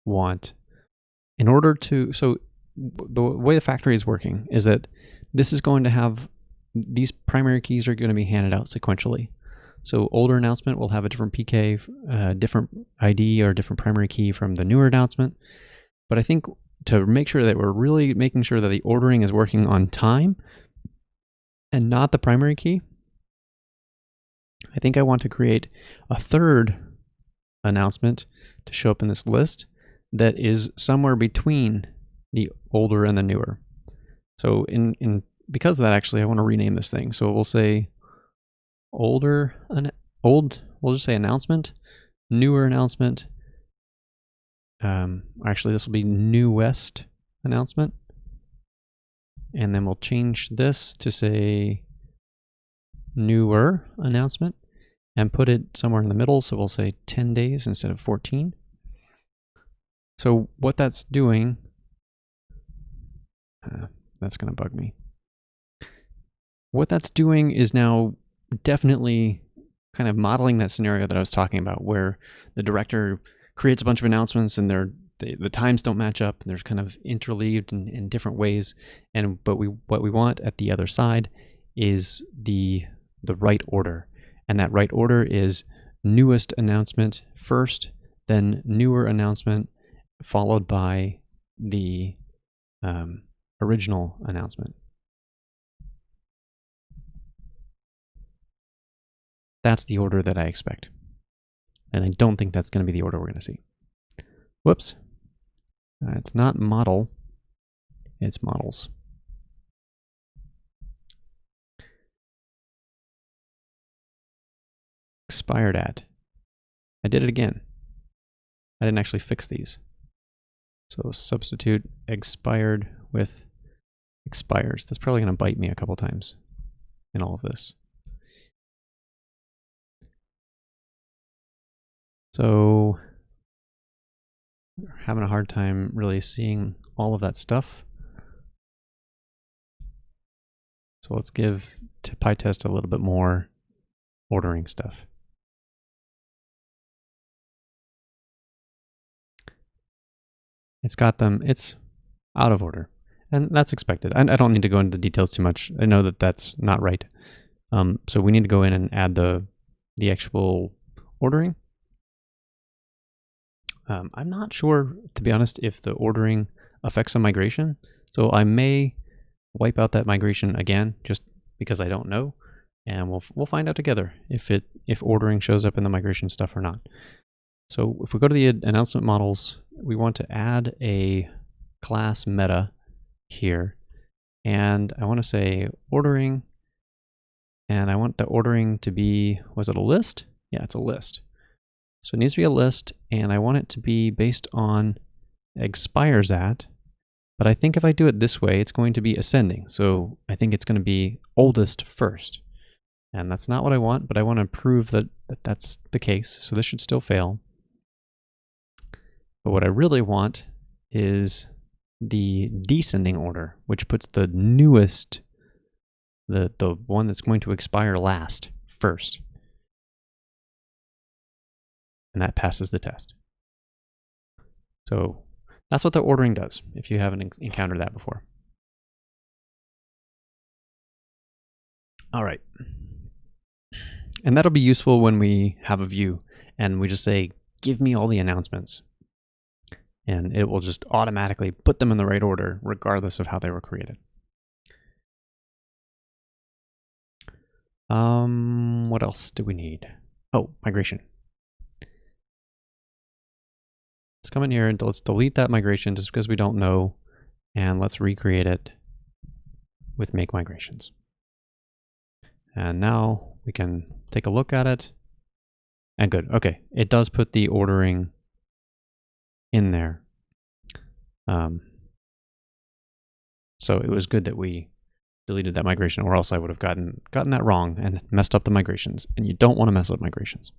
want. In order to, so the way the factory is working is that this is going to have, these primary keys are going to be handed out sequentially. So older announcement will have a different PK, different ID or different primary key from the newer announcement. But I think to make sure that we're really making sure that the ordering is working on time and not the primary key, I think I want to create a third announcement to show up in this list that is somewhere between the older and the newer. So because of that, actually, I want to rename this thing. So we'll say we'll just say announcement, newer announcement. Actually, this will be newest announcement. And then we'll change this to say newer announcement and put it somewhere in the middle. So we'll say 10 days instead of 14. So what that's doing, that's going to bug me. What that's doing is now definitely kind of modeling that scenario that I was talking about, where the director creates a bunch of announcements and the times don't match up and they're kind of interleaved in different ways. But what we want at the other side is the right order. And that right order is newest announcement first, then newer announcement, followed by the original announcement. That's the order that I expect. And I don't think that's going to be the order we're going to see. Whoops. It's not model, it's models. Expired at. I did it again. I didn't actually fix these. So substitute expired with expires. That's probably going to bite me a couple times in all of this. So we're having a hard time really seeing all of that stuff. So let's give PyTest a little bit more ordering stuff. It's got them, it's out of order. And that's expected. I don't need to go into the details too much. I know that that's not right. So we need to go in and add the actual ordering. I'm not sure, to be honest, if the ordering affects a migration. So I may wipe out that migration again, just because I don't know. And we'll find out together if ordering shows up in the migration stuff or not. So if we go to the announcement models, we want to add a class meta here. And I want to say ordering. And I want the ordering to be, was it a list? Yeah, it's a list. So it needs to be a list, and I want it to be based on expires at. But I think if I do it this way, it's going to be ascending. So I think it's going to be oldest first. And that's not what I want, but I want to prove that that's the case. So this should still fail. But what I really want is the descending order, which puts the newest, the one that's going to expire last, first. And that passes the test. So that's what the ordering does, if you haven't encountered that before. All right. And that'll be useful when we have a view and we just say, give me all the announcements. And it will just automatically put them in the right order, regardless of how they were created. What else do we need? Oh, migration. Let's come in here and let's delete that migration just because we don't know. And let's recreate it with make migrations. And now we can take a look at it. And good. Okay. It does put the ordering in there. So it was good that we deleted that migration, or else I would have gotten that wrong and messed up the migrations. And you don't want to mess up migrations.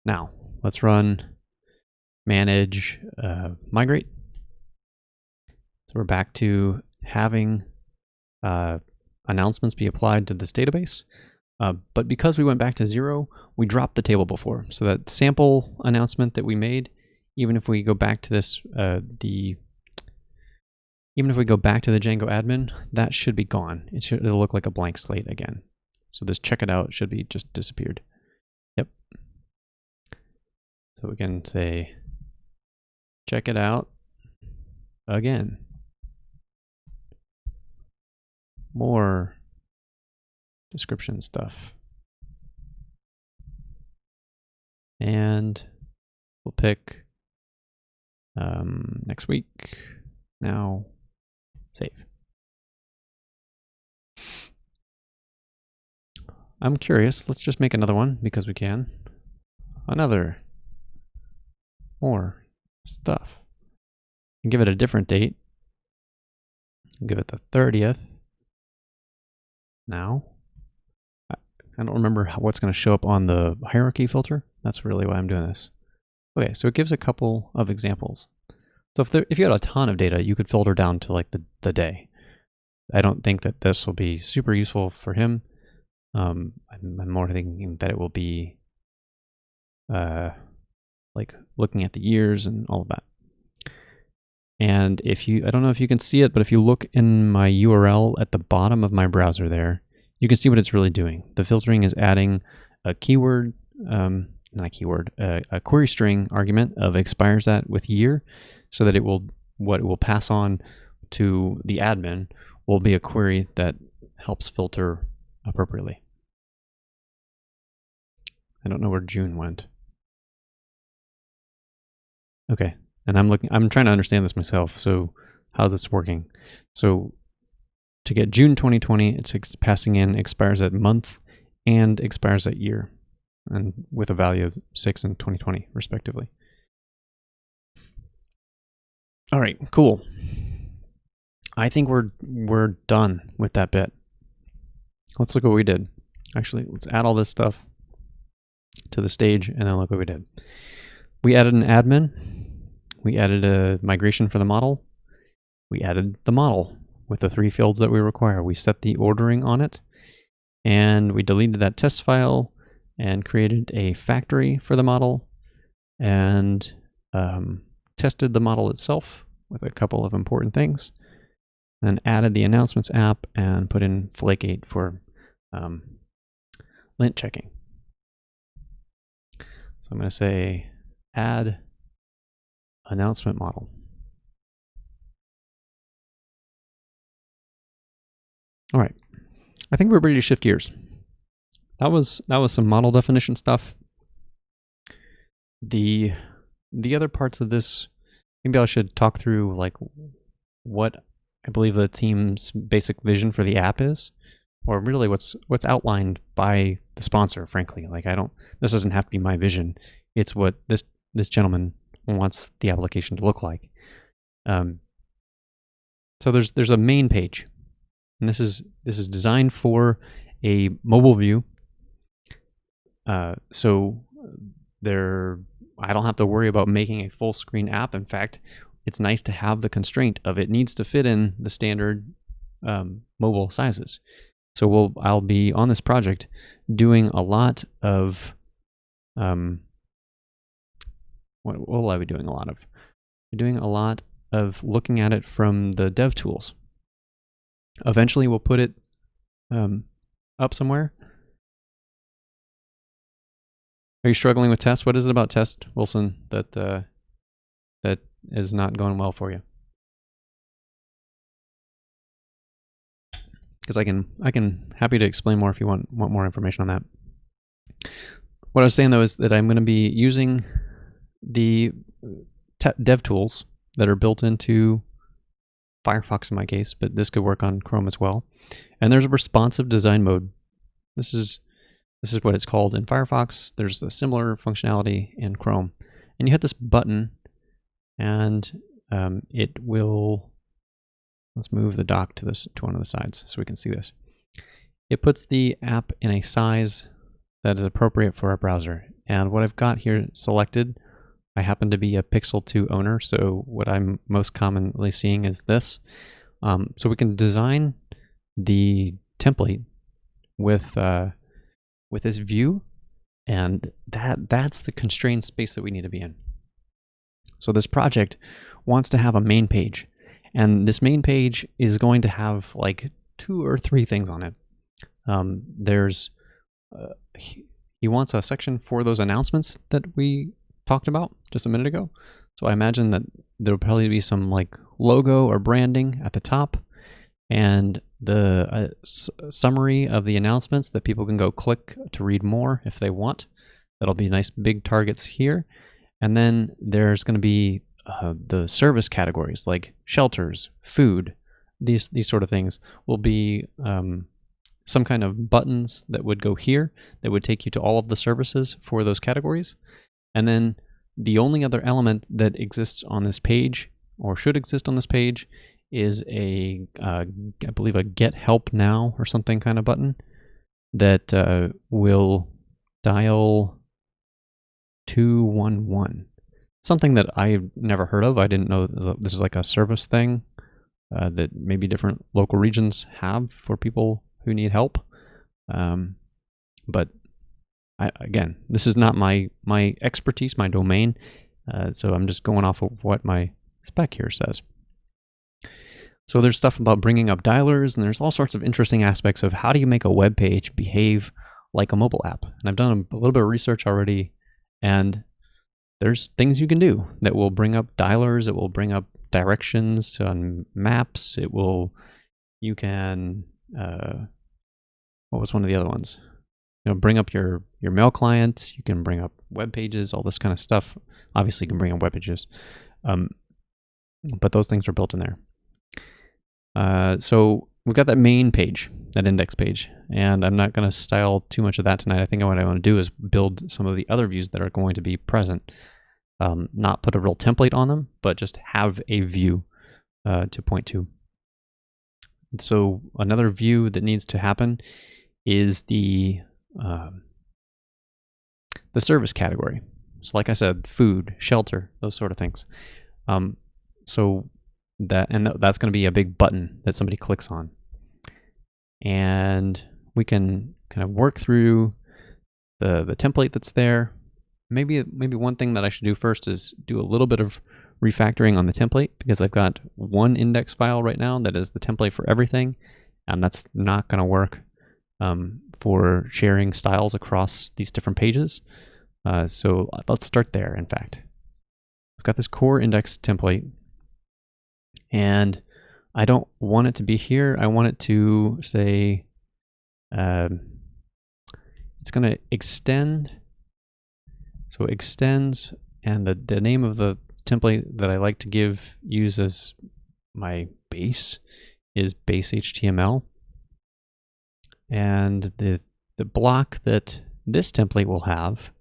Now, let's run manage migrate. So we're back to having a announcements be applied to this database. But because we went back to 0, we dropped the table before. So that sample announcement that we made, even if we go back to this, even if we go back to the Django admin, that should be gone. It'll look like a blank slate again. So this check it out should be just disappeared. Yep. So we can say, check it out again. More description stuff. And we'll pick next week. Now save. I'm curious. Let's just make another one because we can. Another. More stuff. And give it a different date. Give it the 30th. Now. I don't remember what's going to show up on the hierarchy filter. That's really why I'm doing this. Okay, so it gives a couple of examples. So if you had a ton of data, you could filter down to like the day. I don't think that this will be super useful for him. I'm more thinking that it will be like looking at the years and all of that. And I don't know if you can see it, but if you look in my URL at the bottom of my browser there, you can see what it's really doing. The filtering is adding a keyword, not a keyword, a query string argument of expires at with year, so that what it will pass on to the admin will be a query that helps filter appropriately. I don't know where June went. Okay, and I'm trying to understand this myself. So how's this working? So to get June 2020, it's passing in expires at month and expires at year, and with a value of 6 and 2020 respectively. All right, cool. I think we're done with that bit. Let's look what we did. Actually, let's add all this stuff to the stage and then look what we did. We added an admin. We added a migration for the model. We added the model with the 3 fields that we require. We set the ordering on it, and we deleted that test file and created a factory for the model, and tested the model itself with a couple of important things, and added the announcements app and put in Flake8 for lint checking. So I'm going to say add announcement model. All right, I think we're ready to shift gears. That was some model definition stuff. The other parts of this, maybe I should talk through like what I believe the team's basic vision for the app is, or really what's outlined by the sponsor. Frankly, like this doesn't have to be my vision. It's what this gentleman wants the application to look like. So there's a main page, and this is designed for a mobile view. So I don't have to worry about making a full screen app. In fact, it's nice to have the constraint of it needs to fit in the standard mobile sizes. So I'll be on this project doing a lot of what will I be doing a lot of? I'm doing a lot of looking at it from the dev tools. Eventually we'll put it up somewhere. Are you struggling with test? What is it about test, Wilson, that is not going well for you? Because I can happy to explain more if you want more information on that. What I was saying though is that I'm going to be using the dev tools that are built into Firefox in my case, but this could work on Chrome as well. And there's a responsive design mode. This is what it's called in Firefox. There's a similar functionality in Chrome. And you hit this button and it will, let's move the dock to one of the sides so we can see this. It puts the app in a size that is appropriate for our browser. And what I've got here selected, I happen to be a Pixel 2 owner, so what I'm most commonly seeing is this. So we can design the template with this view, and that's the constrained space that we need to be in. So this project wants to have a main page, and this main page is going to have like 2 or 3 things on it. He wants a section for those announcements that we talked about just a minute ago. So I imagine that there'll probably be some like logo or branding at the top, and the summary of the announcements that people can go click to read more if they want. That'll be nice big targets here. And then there's going to be the service categories like shelters, food, these sort of things will be some kind of buttons that would go here that would take you to all of the services for those categories. And then the only other element that exists on this page, or should exist on this page, is I believe a get help now or something kind of button that will dial 211. Something that I've never heard of. I didn't know this is like a service thing that maybe different local regions have for people who need help. But again, this is not my expertise, my domain. So I'm just going off of what my spec here says. So there's stuff about bringing up dialers, and there's all sorts of interesting aspects of how do you make a web page behave like a mobile app. And I've done a little bit of research already, and there's things you can do that will bring up dialers. It will bring up directions on maps. You can, what was one of the other ones? Bring up your mail client. You can bring up web pages, all this kind of stuff. Obviously, you can bring up web pages, but those things are built in there. So we've got that main page, that index page, and I'm not going to style too much of that tonight. I think what I want to do is build some of the other views that are going to be present. Not put a real template on them, but just have a view to point to. So another view that needs to happen is the service category. So like I said, food, shelter, those sort of things. So that's going to be a big button that somebody clicks on. And we can kind of work through the template that's there. Maybe one thing that I should do first is do a little bit of refactoring on the template, because I've got one index file right now that is the template for everything, and that's not going to work for sharing styles across these different pages. So let's start there, in fact. I've got this core index template, and I don't want it to be here. I want it to say, it's going to extend. So it extends, and the name of the template that I like to use as my base is base HTML. And the block that this template will have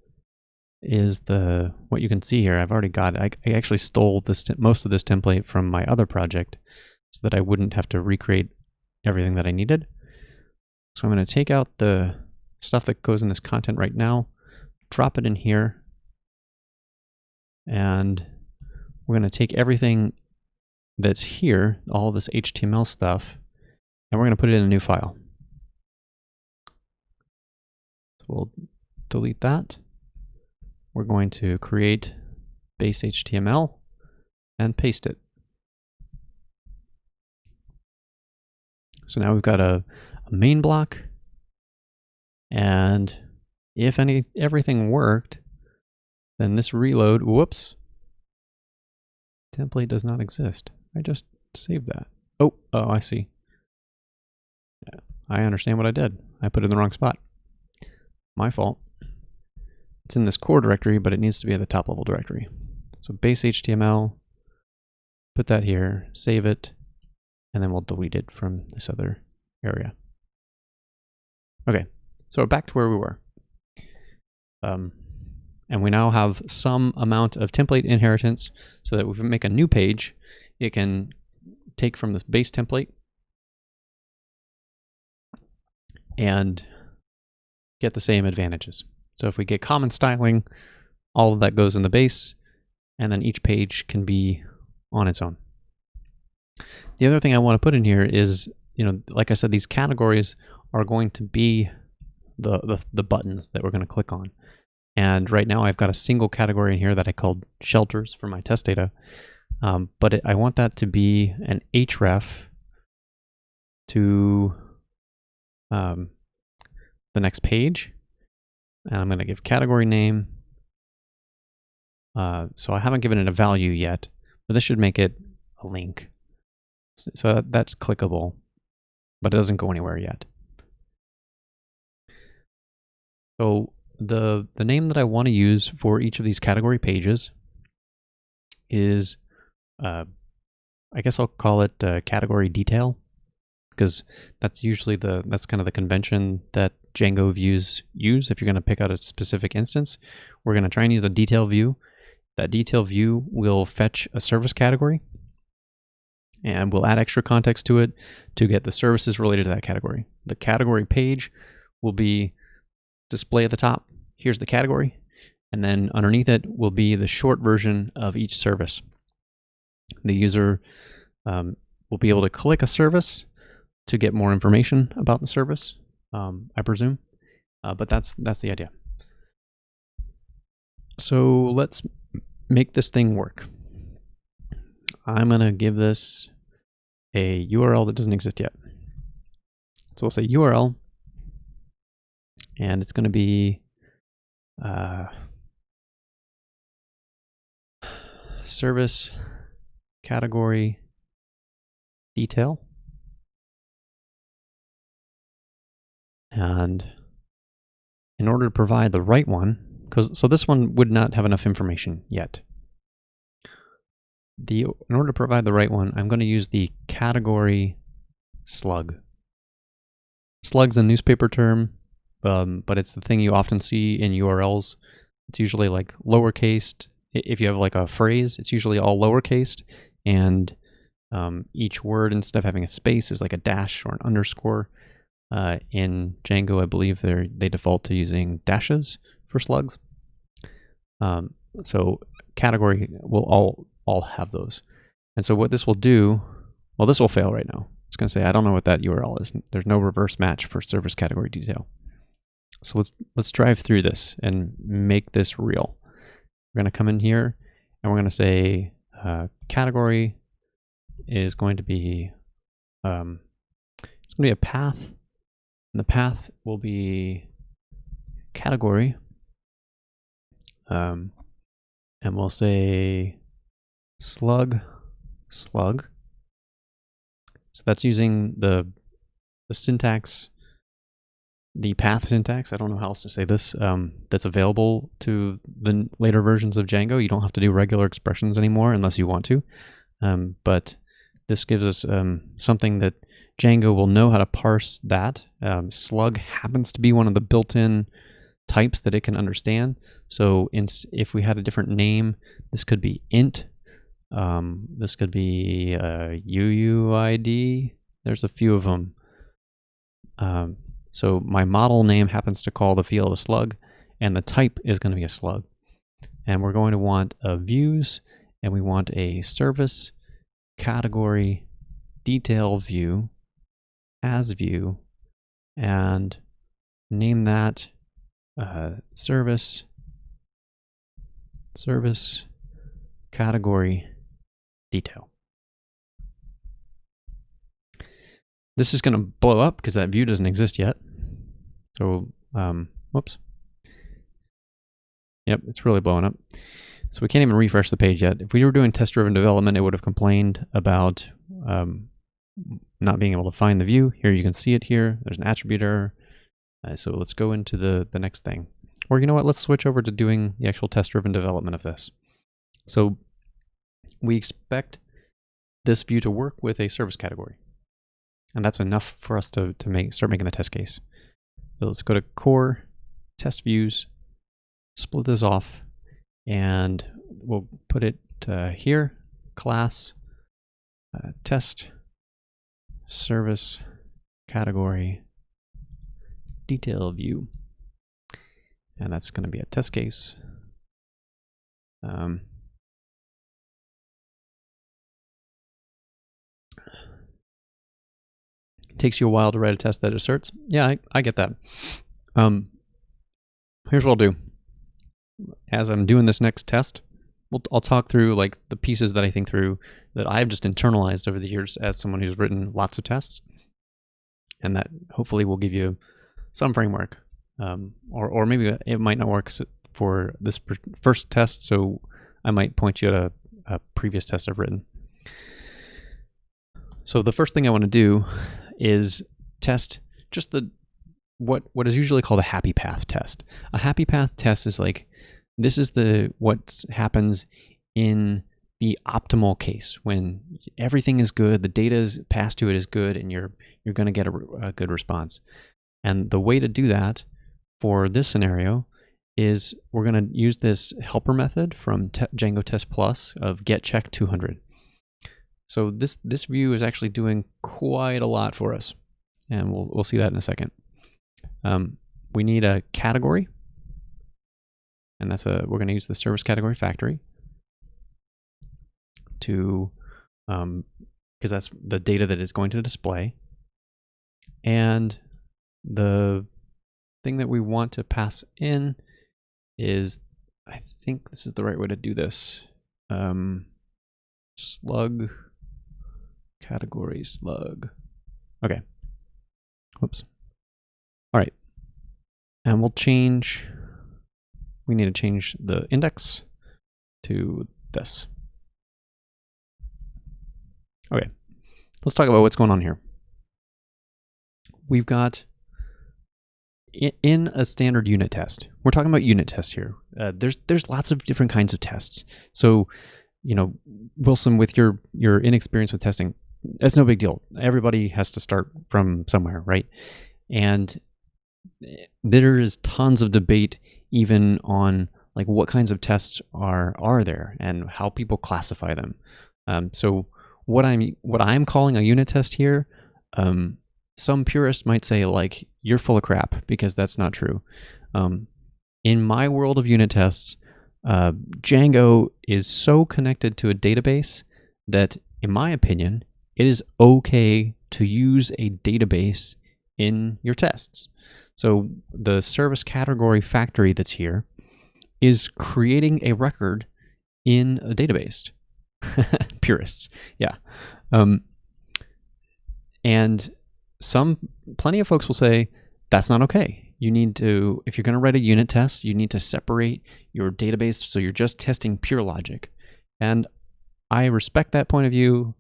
is what you can see here. I've already got it. I actually stole most of this template from my other project so that I wouldn't have to recreate everything that I needed. So I'm going to take out the stuff that goes in this content right now, drop it in here, and we're going to take everything that's here, all of this HTML stuff, and we're going to put it in a new file. So we'll delete that. We're going to create base HTML and paste it. So now we've got a main block, and if everything worked, then this reload, whoops, template does not exist. I just saved that. Oh, I see. Yeah, I understand what I did. I put it in the wrong spot. My fault. It's in this core directory, but it needs to be at the top level directory. So base HTML, put that here, save it, and then we'll delete it from this other area. Okay, so we're back to where we were. And we now have some amount of template inheritance so that if we make a new page, it can take from this base template and get the same advantages. So if we get common styling, all of that goes in the base, and then each page can be on its own. The other thing I want to put in here is like I said, these categories are going to be the buttons that we're going to click on. And right now I've got a single category in here that I called shelters for my test data. But I want that to be an href to the next page. And I'm going to give category name. So I haven't given it a value yet, but this should make it a link. So that's clickable, but it doesn't go anywhere yet. So the name that I want to use for each of these category pages is, I guess I'll call it category detail, because that's usually that's kind of the convention that Django views use. If you're going to pick out a specific instance, we're going to try and use a detail view. That detail view will fetch a service category, and we'll add extra context to it to get the services related to that category. The category page will be display at the top. Here's the category, and then underneath it will be the short version of each service. The user will be able to click a service to get more information about the service, I presume, but that's the idea. So let's make this thing work. I'm going to give this a URL that doesn't exist yet. So we'll say URL, and it's going to be service category detail. And in order to provide the right one, so this one would not have enough information yet. In order to provide the right one, I'm going to use the category slug. Slug's a newspaper term, but it's the thing you often see in URLs. It's usually like lowercased. If you have like a phrase, it's usually all lowercased, and each word, instead of having a space, is like a dash or an underscore. In Django, I believe they default to using dashes for slugs. So category will all have those. And so what this will do, well, this will fail right now. It's going to say, I don't know what that URL is. There's no reverse match for service category detail. So let's drive through this and make this real. We're going to come in here and we're going to say category is going to be it's going to be a path. And the path will be category, and we'll say slug. So that's using the syntax, the path syntax. I don't know how else to say this. That's available to the later versions of Django. You don't have to do regular expressions anymore unless you want to. But this gives us something that Django will know how to parse that. Slug happens to be one of the built-in types that it can understand. So if we had a different name, this could be int. This could be UUID. There's a few of them. So my model name happens to call the field a slug, and the type is going to be a slug. And we're going to want a views, and we want a service category detail view as view, and name that service category detail. This is going to blow up because that view doesn't exist yet. So, whoops. Yep, it's really blowing up. So we can't even refresh the page yet. If we were doing test-driven development, it would have complained about not being able to find the view. Here you can see it here. There's an attribute error. So let's go into the next thing. Or you know what, let's switch over to doing the actual test-driven development of this. So we expect this view to work with a service category. And that's enough for us to start making the test case. So let's go to core, test views, split this off, and we'll put it here, class, test, service, category, detail view. And that's going to be a test case. takes you a while to write a test that asserts. Yeah, I get that. Here's what I'll do. As I'm doing this next test, I'll talk through like the pieces that I think through that I've just internalized over the years as someone who's written lots of tests, and that hopefully will give you some framework. Or maybe it might not work for this first test, so I might point you at a previous test I've written. So the first thing I want to do is test just what is usually called a happy path test. A happy path test is like, this is what happens in the optimal case when everything is good, the data is passed to it is good, and you're going to get a good response. And the way to do that for this scenario is we're going to use this helper method from Django Test Plus of getCheck 200. So this view is actually doing quite a lot for us, and we'll see that in a second. We need a category, and we're going to use the service category factory to because that's the data that is going to display. And the thing that we want to pass in is, I think this is the right way to do this. Slug category slug. Okay. Whoops. All right. And we need to change the index to this. Okay. Let's talk about what's going on here. We've got in a standard unit test. We're talking about unit tests here. There's lots of different kinds of tests. So, Wilson, with your inexperience with testing, that's no big deal. Everybody has to start from somewhere, right? And there is tons of debate even on like what kinds of tests are there and how people classify them. So what I'm calling a unit test here, some purists might say like, you're full of crap, because that's not true. In my world of unit tests, Django is so connected to a database that, in my opinion, it is okay to use a database in your tests. So the service category factory that's here is creating a record in a database. Purists, yeah. And plenty of folks will say that's not okay. You need to, if you're going to write a unit test, you need to separate your database so you're just testing pure logic. And I respect that point of view.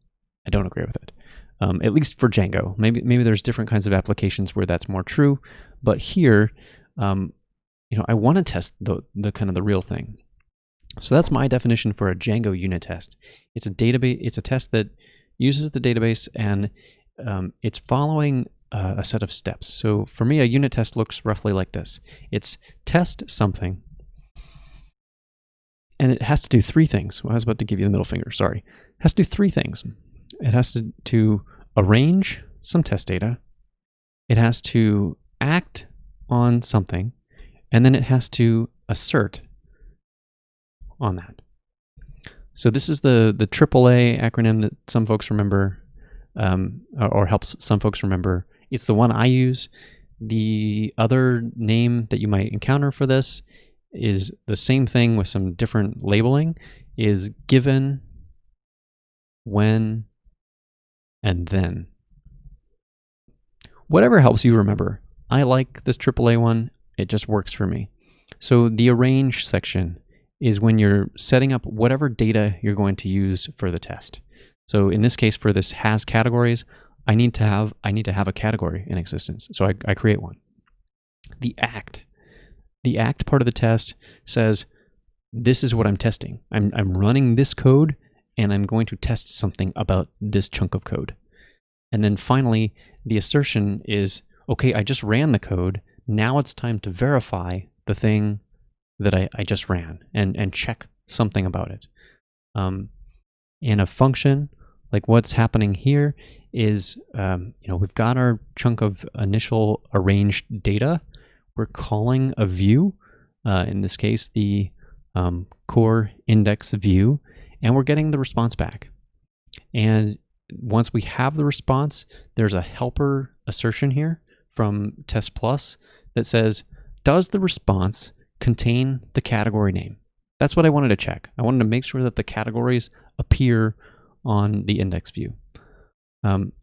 I don't agree with it, at least for Django. Maybe there's different kinds of applications where that's more true, but here, I want to test the kind of the real thing. So that's my definition for a Django unit test. It's a database. It's a test that uses the database and it's following a set of steps. So for me, a unit test looks roughly like this. It's test something, and it has to do three things. Well, I was about to give you the middle finger, sorry. It has to do three things. It has to arrange some test data, it has to act on something, and then it has to assert on that. So this is the AAA acronym that some folks remember, or helps some folks remember. It's the one I use. The other name that you might encounter for this is the same thing with some different labeling, is given, when, and then. Whatever helps you remember. I like this AAA one. It just works for me. So the arrange section is when you're setting up whatever data you're going to use for the test. So in this case, for this has categories, I need to have a category in existence. So I create one. The act part of the test says, this is what I'm testing. I'm running this code and I'm going to test something about this chunk of code. And then finally, the assertion is, okay, I just ran the code. Now it's time to verify the thing that I just ran and check something about it. In a function, like what's happening here is, we've got our chunk of initial arranged data. We're calling a view, in this case, the core index view, and we're getting the response back. And once we have the response, there's a helper assertion here from Test Plus that says, does the response contain the category name? That's what I wanted to check. I wanted to make sure that the categories appear on the index view.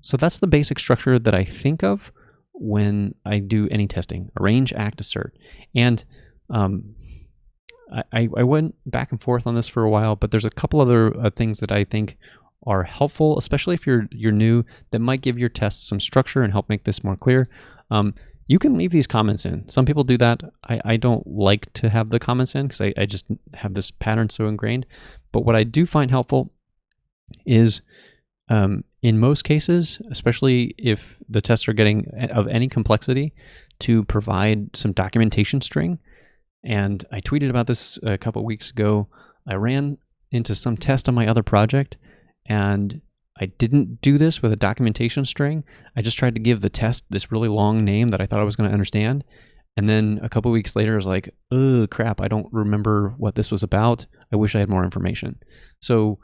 So that's the basic structure that I think of when I do any testing: arrange, act, assert. And I went back and forth on this for a while, but there's a couple other things that I think are helpful, especially if you're new, that might give your tests some structure and help make this more clear. You can leave these comments in. Some people do that. I don't like to have the comments in because I just have this pattern so ingrained. But what I do find helpful is, in most cases, especially if the tests are getting of any complexity, to provide some documentation string. And I tweeted about this a couple of weeks ago. I ran into some test on my other project, and I didn't do this with a documentation string. I just tried to give the test this really long name that I thought I was going to understand. And then a couple of weeks later, I was like, oh, crap, I don't remember what this was about. I wish I had more information. So,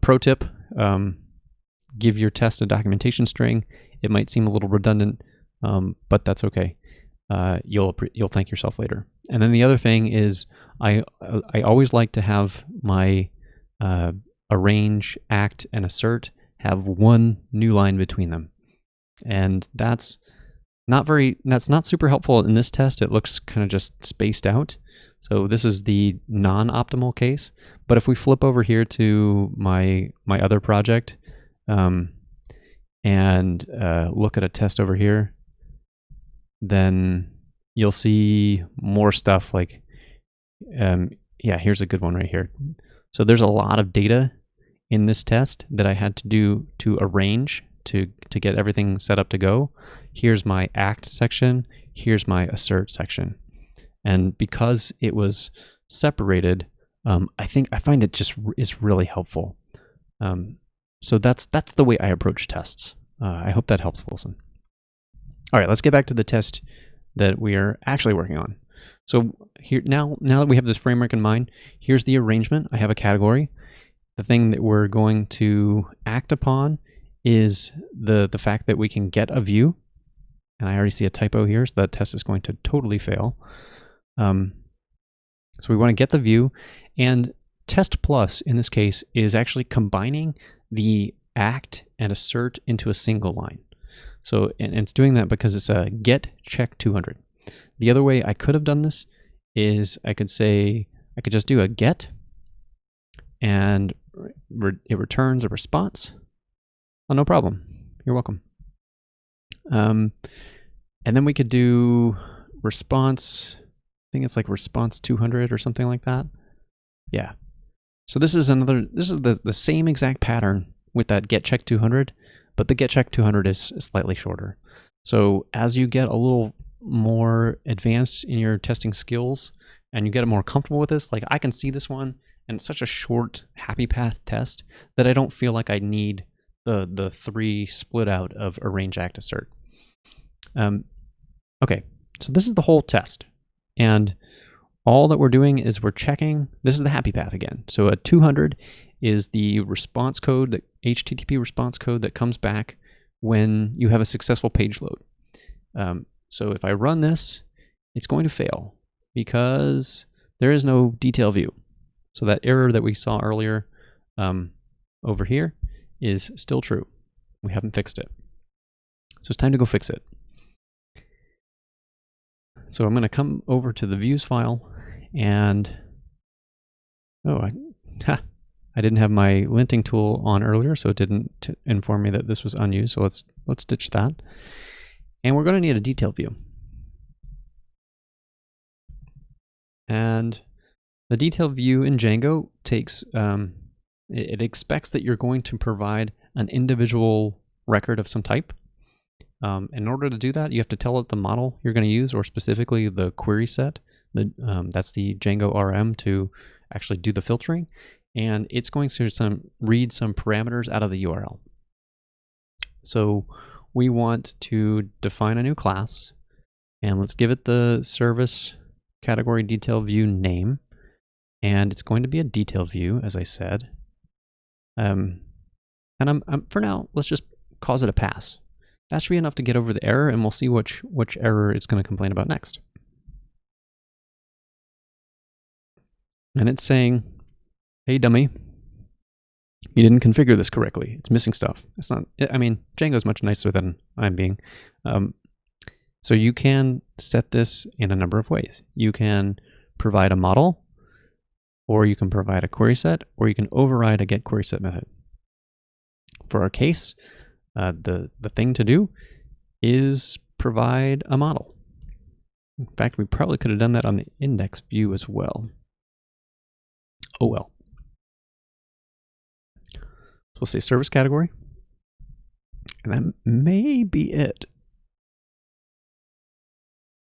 pro tip, give your test a documentation string. It might seem a little redundant, but that's okay. You'll thank yourself later. And then the other thing is, I always like to have my arrange, act, and assert have one new line between them, and that's not super helpful in this test. It looks kind of just spaced out. So this is the non-optimal case. But if we flip over here to my other project, and look at a test over here, then you'll see more stuff like, yeah, here's a good one right here. So there's a lot of data in this test that I had to do to arrange to get everything set up to go. Here's my act section. Here's my assert section. And because it was separated, I find it just is really helpful. So that's the way I approach tests. I hope that helps, Wilson. All right, let's get back to the test that we are actually working on. So here now that we have this framework in mind, here's the arrangement. I have a category. The thing that we're going to act upon is the fact that we can get a view. And I already see a typo here, so that test is going to totally fail. So we want to get the view, and test plus in this case is actually combining the act and assert into a single line. So, and it's doing that because it's a get check 200. The other way I could have done this is I could just do a get, and it returns a response. Oh, no problem. You're welcome. And then we could do response. I think it's like response 200 or something like that. Yeah. So this is the same exact pattern with that get check 200, but the get check 200 is slightly shorter. So as you get a little more advanced in your testing skills and you get more comfortable with this, like I can see this one, and it's such a short happy path test that I don't feel like I need the 3 split out of arrange, act, assert. Okay, so this is the whole test. And all that we're doing is we're checking, this is the happy path again. So a 200 is the response code, the HTTP response code that comes back when you have a successful page load. So if I run this, it's going to fail because there is no detail view. So that error that we saw earlier over here is still true. We haven't fixed it. So it's time to go fix it. So I'm going to come over to the views file, and I didn't have my linting tool on earlier, so it didn't inform me that this was unused. So let's ditch that. And we're going to need a detail view. And the detail view in Django takes, it expects that you're going to provide an individual record of some type. In order to do that, you have to tell it the model you're going to use, or specifically the query set. That's the Django RM to actually do the filtering. And it's going to read some parameters out of the URL. So we want to define a new class, and let's give it the service category detail view name. And it's going to be a detail view, as I said. And I'm for now, let's just cause it a pass. That should be enough to get over the error, and we'll see which error it's going to complain about next. And it's saying, hey, dummy, you didn't configure this correctly. It's missing stuff. It's not, I mean, Django is much nicer than I'm being. So you can set this in a number of ways. You can provide a model, or you can provide a query set, or you can override a get query set method. For our case, the thing to do is provide a model. In fact, we probably could have done that on the index view as well. Oh well. So we'll say service category, and that may be it.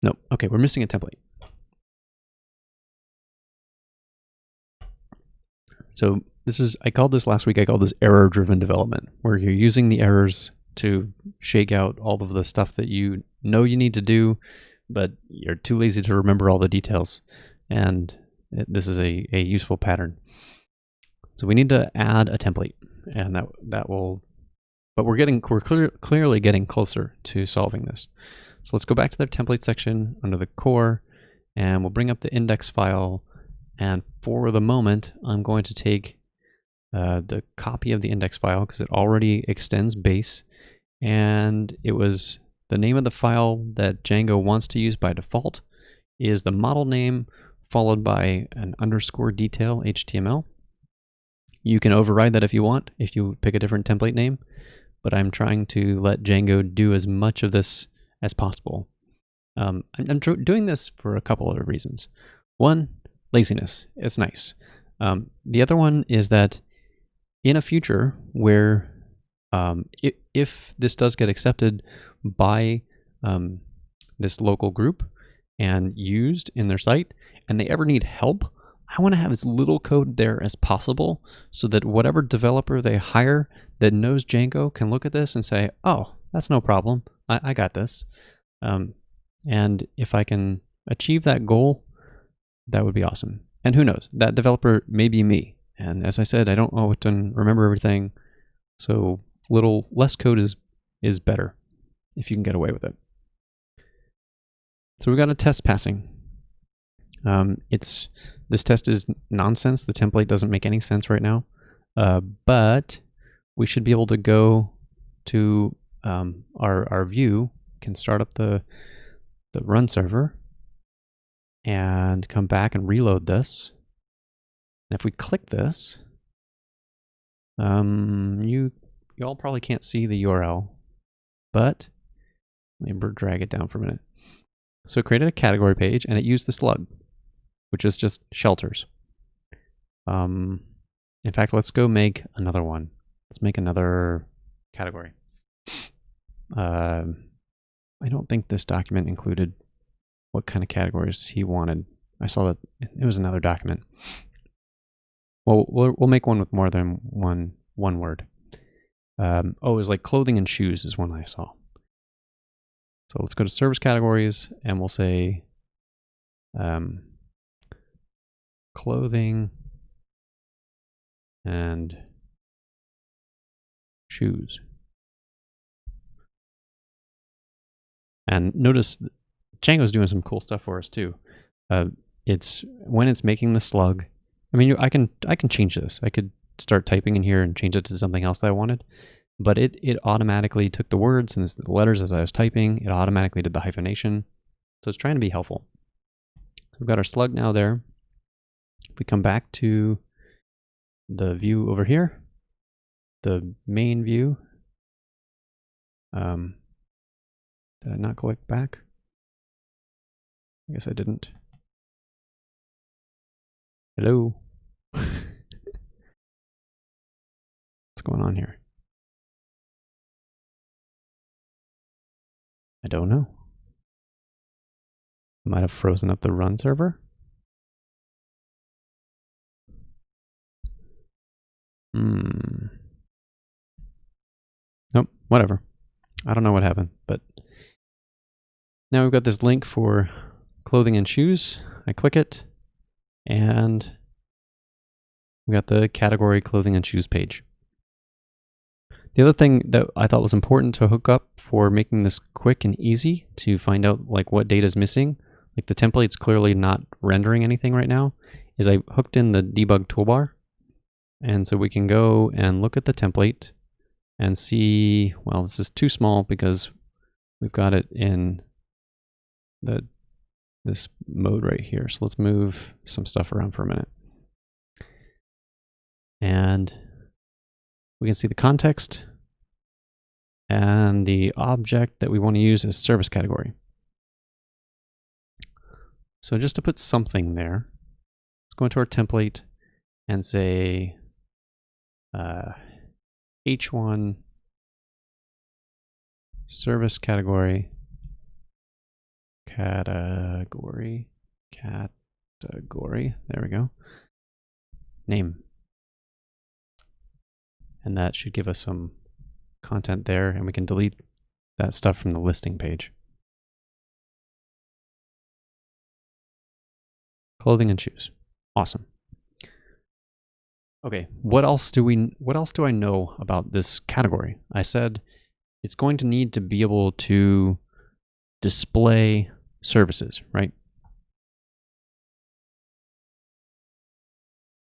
No, okay, we're missing a template. So this is, I called this last week, I called this error-driven development, where you're using the errors to shake out all of the stuff that you know you need to do, but you're too lazy to remember all the details. And this is a useful pattern. So we need to add a template, and that will, but we're clearly getting closer to solving this. So let's go back to the template section under the core, and we'll bring up the index file. And for the moment, I'm going to take the copy of the index file because it already extends base, and it was the name of the file that Django wants to use by default is the model name followed by an underscore detail HTML. You can override that if you want, if you pick a different template name, but I'm trying to let Django do as much of this as possible. I'm doing this for a couple of reasons. One, laziness. It's nice. The other one is that in a future where if this does get accepted by this local group and used in their site, and they ever need help, I want to have as little code there as possible so that whatever developer they hire that knows Django can look at this and say, oh, that's no problem. I got this. And if I can achieve that goal, that would be awesome. And who knows, that developer may be me. And as I said, I don't often remember everything. So little less code is better if you can get away with it. So we got a test passing. This test is nonsense. The template doesn't make any sense right now. But we should be able to go to our view, can start up the run server and come back and reload this. And if we click this, you all probably can't see the URL, but let me drag it down for a minute. So it created a category page and it used the slug, which is just shelters. In fact, let's go make another one. Let's make another category. I don't think this document included what kind of categories he wanted. I saw that it was another document. Well, we'll make one with more than one word. It was like clothing and shoes is one I saw. So let's go to service categories and we'll say clothing and shoes. And notice Django's doing some cool stuff for us too. It's when it's making the slug. I mean, I can change this. I could start typing in here and change it to something else that I wanted, but it automatically took the words and the letters as I was typing. It automatically did the hyphenation. So it's trying to be helpful. So we've got our slug now there. If we come back to the view over here, the main view, did I not click back? I guess I didn't. Hello? What's going on here? I don't know. I might have frozen up the run server. Nope, whatever. I don't know what happened, but now we've got this link for clothing and shoes. I click it, and we got the category clothing and shoes page. The other thing that I thought was important to hook up for making this quick and easy to find out like what data is missing, like the template's clearly not rendering anything right now, is I hooked in the debug toolbar. And so we can go and look at the template and see, well, this is too small because we've got it in this mode right here. So let's move some stuff around for a minute. And we can see the context and the object that we want to use is service category. So just to put something there, let's go into our template and say H1 service category, there we go, name. And that should give us some content there, and we can delete that stuff from the listing page. Clothing and shoes. Awesome. Okay, what else do I know about this category? I said it's going to need to be able to display services, right?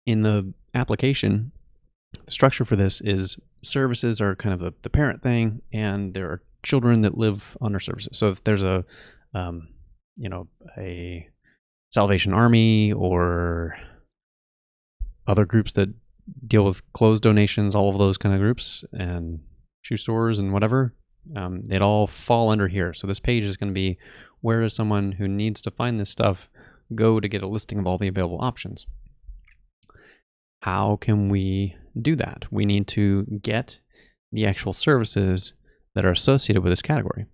In the application, the structure for this is services are kind of the parent thing, and there are children that live under services. So if there's a Salvation Army or other groups that deal with clothes donations, all of those kind of groups, and shoe stores and whatever, they'd all fall under here. So this page is going to be, where does someone who needs to find this stuff go to get a listing of all the available options? How can we do that? We need to get the actual services that are associated with this category.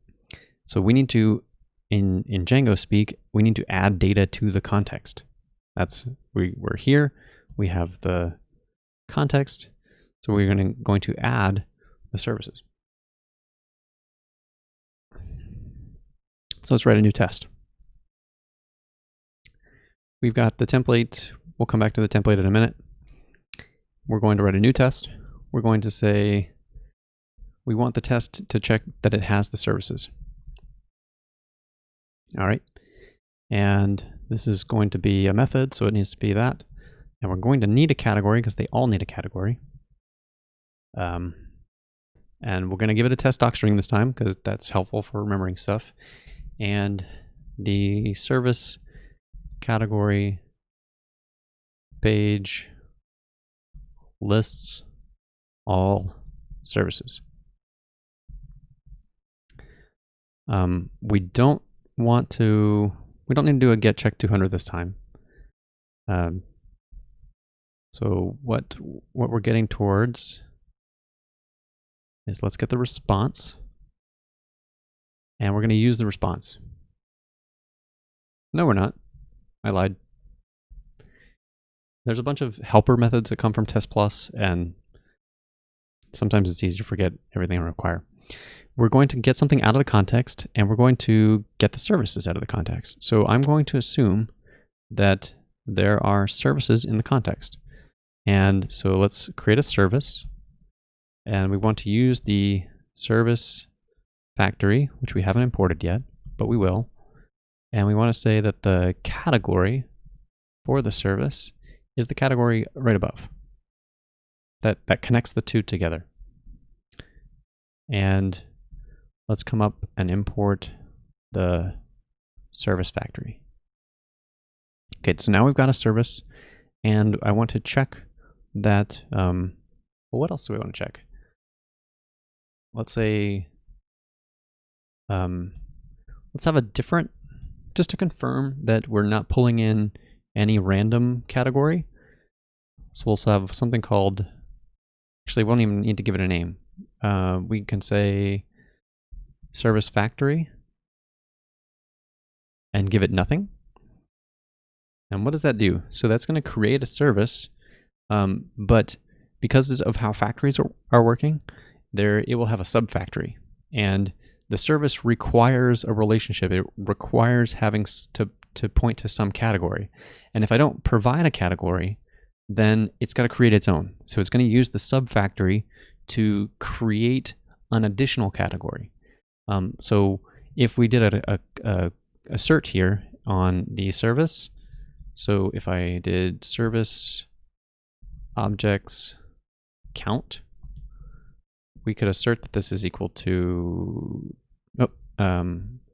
So we need to, in Django speak, we need to add data to the context. We're here, we have the context, so we're going to add the services. So let's write a new test. We've got the template. We'll come back to the template in a minute. We're going to write a new test. We're going to say we want the test to check that it has the services. All right. And this is going to be a method, so it needs to be that. And we're going to need a category because they all need a category. And we're going to give it a test doc string this time because that's helpful for remembering stuff. And the service category page lists all services. We don't need to do a get check 200 this time. So what we're getting towards is, let's get the response, and we're going to use the response. No, we're not. I lied. There's a bunch of helper methods that come from Test Plus, and sometimes it's easy to forget everything I require. We're going to get something out of the context, and we're going to get the services out of the context. So I'm going to assume that there are services in the context. And so let's create a service, and we want to use the service factory, which we haven't imported yet, but we will. And we want to say that the category for the service is the category right above. That connects the two together. And let's come up and import the service factory. Okay, so now we've got a service, and I want to check that, well, what else do we want to check? Let's say, let's have a different, just to confirm that we're not pulling in any random category. So we'll have something called, actually we won't even need to give it a name. We can say service factory and give it nothing. And what does that do? So that's going to create a service, but because of how factories are working, it will have a subfactory. And the service requires a relationship. It requires having to point to some category. And if I don't provide a category, then it's got to create its own. So it's going to use the subfactory to create an additional category. So if we did a assert here on the service, so if I did service objects count, we could assert that this is equal to,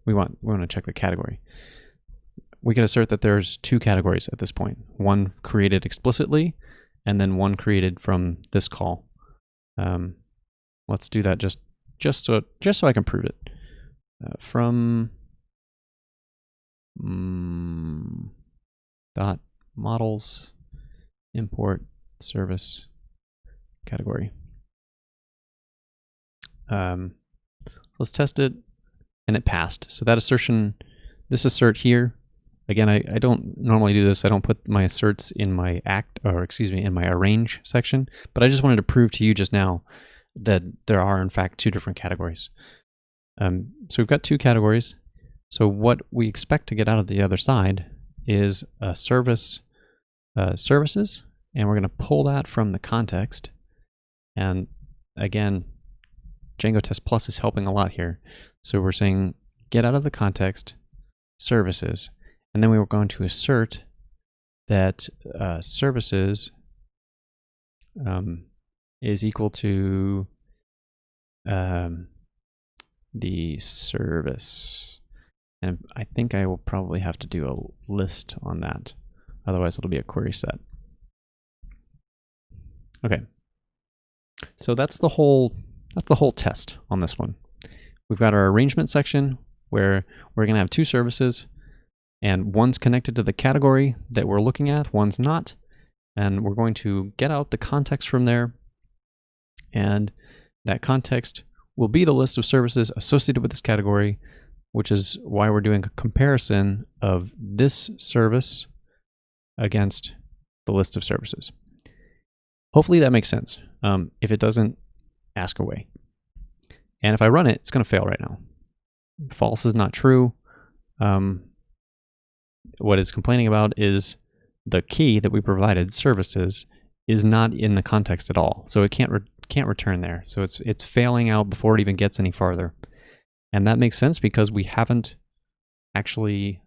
we want to check the category. We could assert that there's two categories at this point, one created explicitly and then one created from this call. Let's do that just so I can prove it. From dot models import service category. Let's test it, and it passed. So that assertion, this assert here, again, I don't normally do this. I don't put my asserts in my in my arrange section, but I just wanted to prove to you just now that there are in fact two different categories. So we've got two categories. So what we expect to get out of the other side is a service services, and we're going to pull that from the context. And again, Django Test Plus is helping a lot here. So we're saying get out of the context services, and then we were going to assert that services is equal to the service. And I think I will probably have to do a list on that. Otherwise it'll be a query set. Okay. So that's the whole test on this one. We've got our arrangement section where we're going to have two services, and one's connected to the category that we're looking at, one's not. And we're going to get out the context from there. And that context will be the list of services associated with this category, which is why we're doing a comparison of this service against the list of services. Hopefully that makes sense. If it doesn't, ask away. And if I run it, it's going to fail right now. False is not true. What it's complaining about is the key that we provided, services, is not in the context at all. So it can't return there. So it's failing out before it even gets any farther. And that makes sense because we haven't actually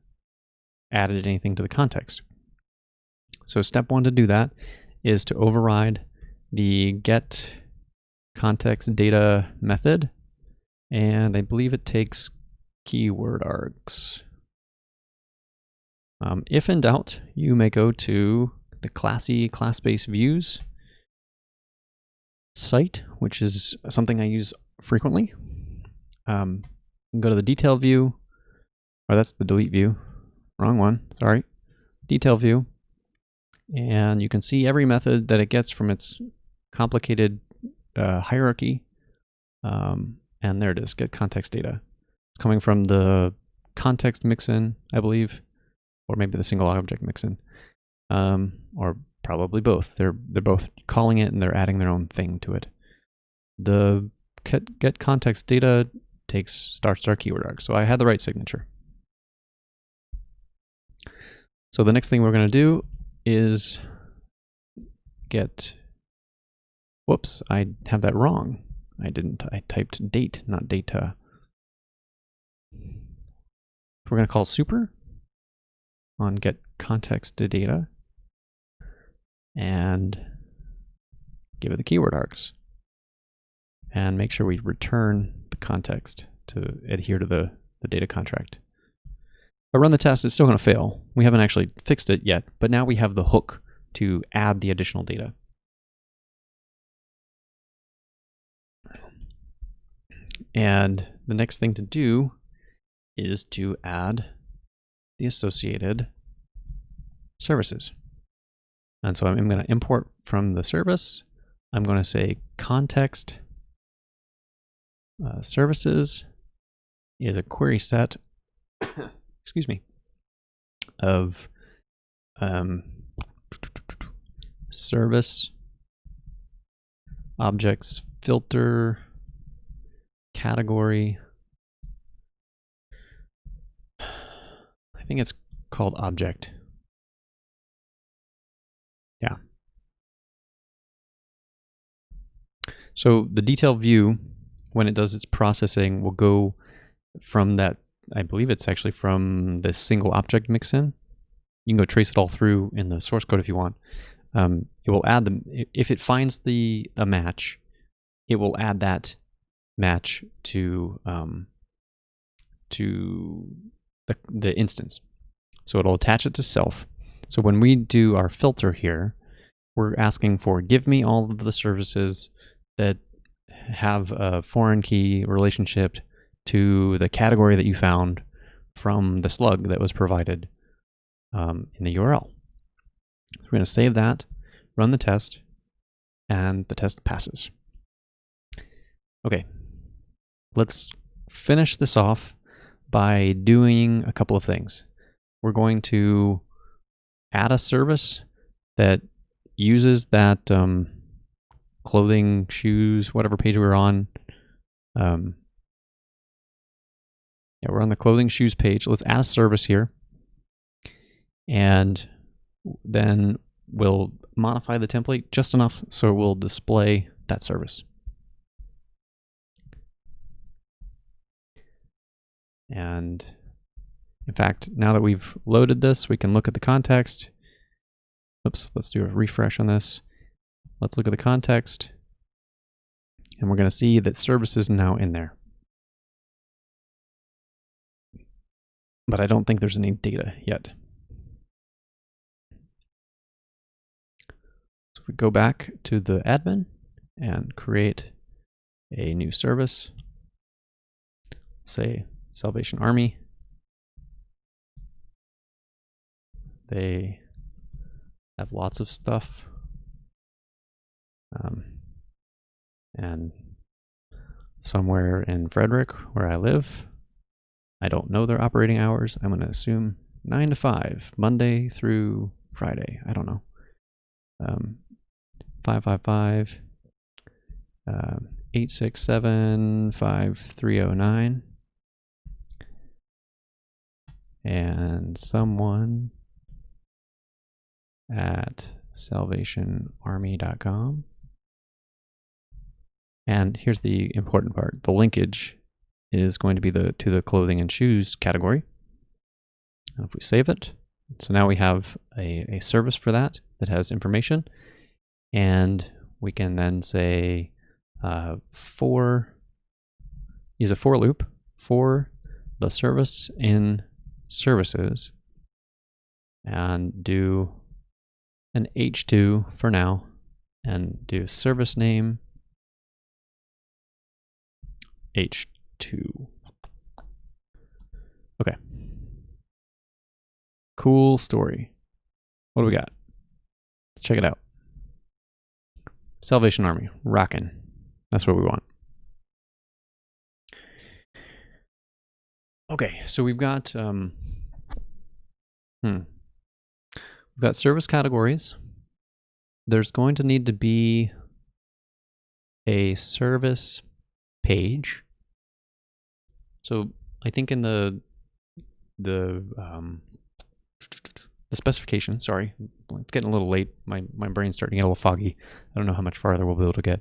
added anything to the context. So step one to do that is to override the get context data method. And I believe it takes keyword args. If in doubt, you may go to the classy class-based views site, which is something I use frequently. Go to the detail view, or that's the delete view. Wrong one, sorry. Detail view. And you can see every method that it gets from its complicated hierarchy. And there it is, get context data. It's coming from the context mixin, I believe, or maybe the single object mixin, or probably both. They're both calling it and they're adding their own thing to it. The get context data takes star keyword arg. So I had the right signature. So the next thing we're going to do is get, whoops, I have that wrong. I typed date, not data. We're going to call super on get context to data and give it the keyword args and make sure we return the context to adhere to the data contract. If I run the test, it's still going to fail. We haven't actually fixed it yet, but now we have the hook to add the additional data. And the next thing to do is to add the associated services. And so I'm going to import from the service. I'm going to say context services is a query set, excuse me, of service objects filter category. I think it's called object. Yeah. So the detail view, when it does its processing, will go from that, I believe it's actually from the single object mixin. You can go trace it all through in the source code if you want. It will add if it finds a match, it will add that match to the instance. So it'll attach it to self. So when we do our filter here, we're asking for give me all of the services that have a foreign key relationship to the category that you found from the slug that was provided in the URL. So we're going to save that, run the test, and the test passes. Okay, let's finish this off by doing a couple of things. We're going to add a service that uses that clothing, shoes, whatever page we're on. Yeah, we're on the clothing, shoes page. Let's add a service here. And then we'll modify the template just enough so it will display that service. And in fact, now that we've loaded this, we can look at the context. Oops, let's do a refresh on this. Let's look at the context. And we're going to see that service is now in there. But I don't think there's any data yet. So if we go back to the admin and create a new service, say Salvation Army. They have lots of stuff. And somewhere in Frederick, where I live, I don't know their operating hours. I'm going to assume 9 to 5, Monday through Friday. I don't know. 555 867 5309. And someone at salvationarmy.com. And here's the important part. The linkage is going to be to the clothing and shoes category. And if we save it, so now we have a service for that has information. And we can then say use a for loop for the service in services and do an H2 for now and do service name H2. Okay. Cool story. What do we got? Let's check it out. Salvation Army, rockin'. That's what we want. Okay, so we've got we've got service categories. There's going to need to be a service page. So I think in the specification, sorry, it's getting a little late. My brain's starting to get a little foggy. I don't know how much farther we'll be able to get.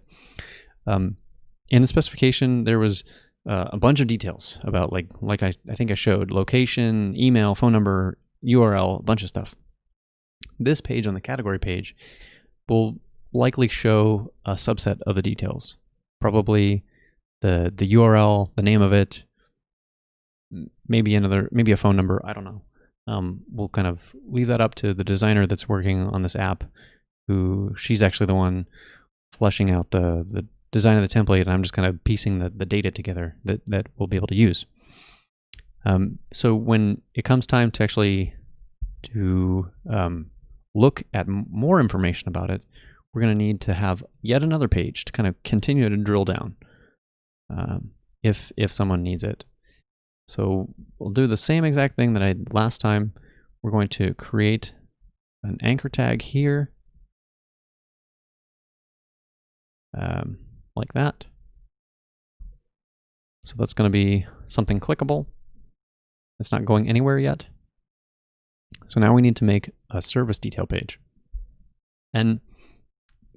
In the specification, there was a bunch of details about like I think I showed location, email, phone number, URL, a bunch of stuff. This page on the category page will likely show a subset of the details. Probably the URL, the name of it, maybe a phone number, I don't know. We'll kind of leave that up to the designer that's working on this app, she's actually the one fleshing out the design of the template, and I'm just kind of piecing the data together that we'll be able to use. So when it comes time to actually look at more information about it, we're going to need to have yet another page to kind of continue to drill down if someone needs it. So we'll do the same exact thing that I did last time. We're going to create an anchor tag here, like that. So that's going to be something clickable. It's not going anywhere yet. So now we need to make a service detail page. And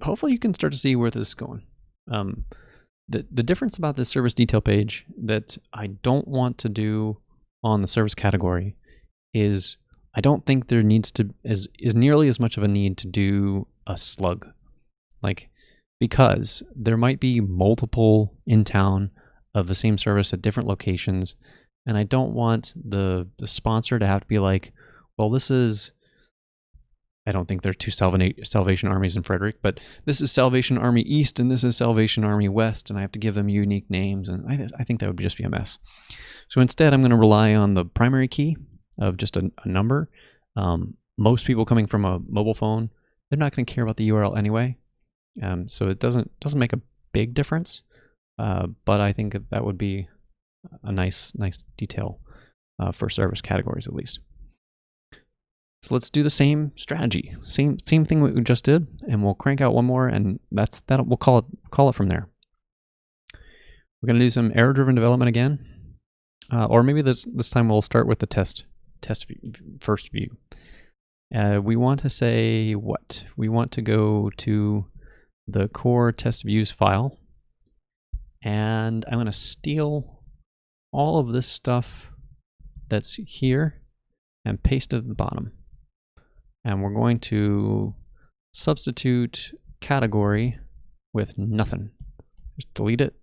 hopefully you can start to see where this is going. The difference about this service detail page that I don't want to do on the service category is I don't think there needs to is nearly as much of a need to do a slug. Like, because there might be multiple in town of the same service at different locations, and I don't want the sponsor to have to be like, well, this is, I don't think there are two Salvation Armies in Frederick, but this is Salvation Army East and this is Salvation Army West, and I have to give them unique names, and I think that would just be a mess. So instead, I'm going to rely on the primary key of just a number. Most people coming from a mobile phone, they're not going to care about the URL anyway, so it doesn't make a big difference. But I think that would be a nice detail for service categories at least. So let's do the same strategy, same thing we just did, and we'll crank out one more, and that. We'll call it from there. We're going to do some error-driven development again, or maybe this time we'll start with the test view, first view. We want to say what? We want to go to the core test views file, and I'm going to steal all of this stuff that's here and paste it at the bottom. And we're going to substitute category with nothing. Just delete it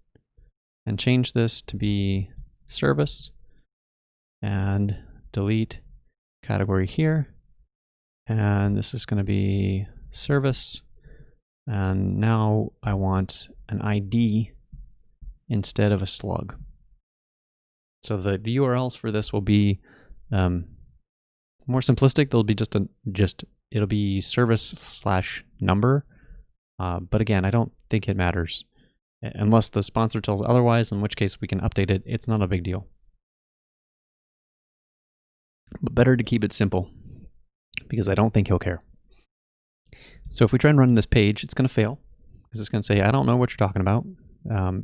and change this to be service, and delete category here. And this is going to be service. And now I want an ID instead of a slug. So the URLs for this will be more simplistic. They'll be it'll be service/number. But again, I don't think it matters unless the sponsor tells otherwise, in which case we can update it. It's not a big deal. But better to keep it simple because I don't think he'll care. So if we try and run this page, it's going to fail because it's going to say, I don't know what you're talking about.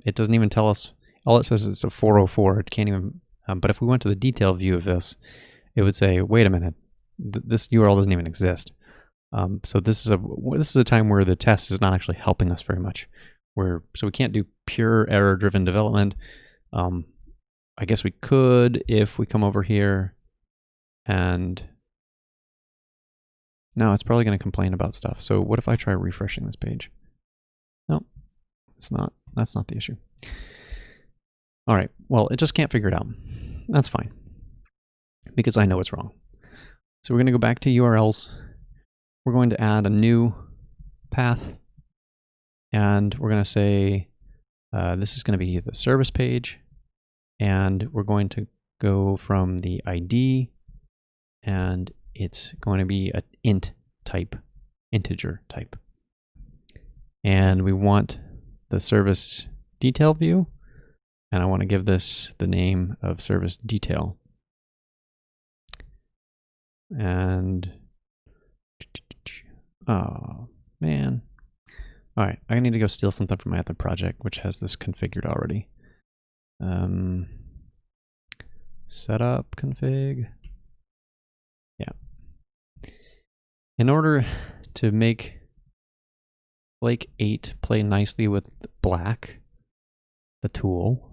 It doesn't even tell us. All it says is a 404. It can't even. But if we went to the detail view of this, it would say, wait a minute, this URL doesn't even exist. So this is a time where the test is not actually helping us very much. So we can't do pure error-driven development. I guess we could if we come over here and no, it's probably going to complain about stuff. So what if I try refreshing this page? No, it's not. That's not the issue. All right, well, it just can't figure it out. That's fine, because I know it's wrong. So we're going to go back to URLs. We're going to add a new path, and we're going to say this is going to be the service page, and we're going to go from the ID, and it's going to be an integer type. And we want the service detail view, and I want to give this the name of service detail. And oh man. All right, I need to go steal something from my other project, which has this configured already. Setup config. Yeah. In order to make Flake 8 play nicely with black, the tool,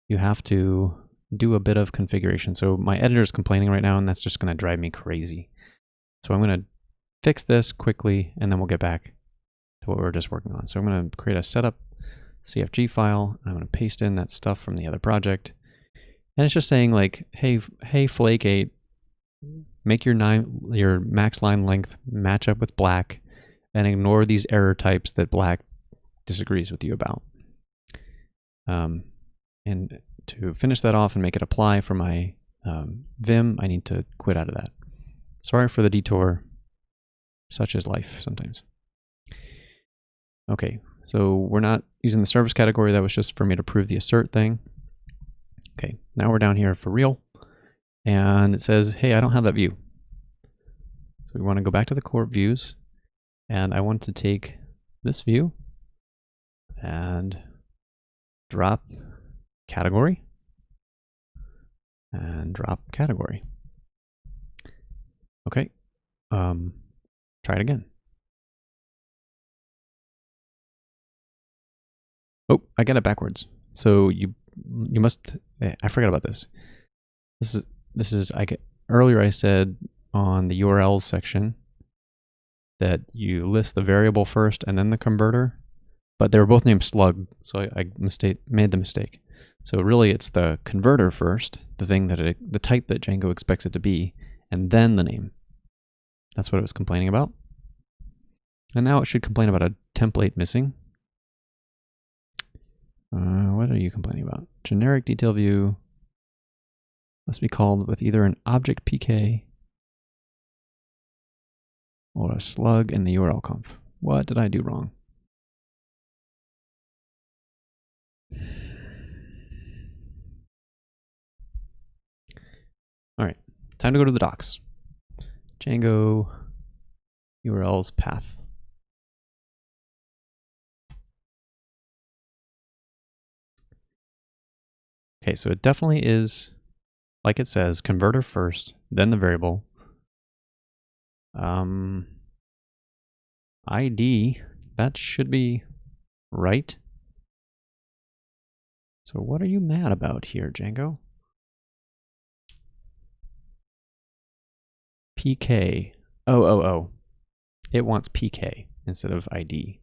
you have to do a bit of configuration. So my editor is complaining right now, and that's just going to drive me crazy. So I'm going to fix this quickly, and then we'll get back to what we were just working on. So I'm going to create a setup CFG file. I'm going to paste in that stuff from the other project. And it's just saying like, hey Flake 8, make your max line length match up with black, and ignore these error types that black disagrees with you about. And to finish that off and make it apply for my Vim, I need to quit out of that. Sorry for the detour. Such is life sometimes. Okay, so we're not using the service category. That was just for me to prove the assert thing. Okay, now we're down here for real. And it says, hey, I don't have that view. So we want to go back to the core views. And I want to take this view and drop category and drop category. Okay, try it again. Oh, I got it backwards. So you must. I forgot about this. This is. Earlier I said on the URLs section that you list the variable first and then the converter, but they were both named slug, so I made the mistake. So really, it's the converter first, the thing that the type that Django expects it to be, and then the name. That's what it was complaining about. And now it should complain about a template missing. What are you complaining about? Generic detail view must be called with either an object PK or a slug in the URL conf. What did I do wrong? All right, time to go to the docs. Django URLs path. Okay, so it definitely is, like it says, converter first, then the variable. ID, that should be right. So what are you mad about here, Django? PK. Oh. It wants PK instead of ID,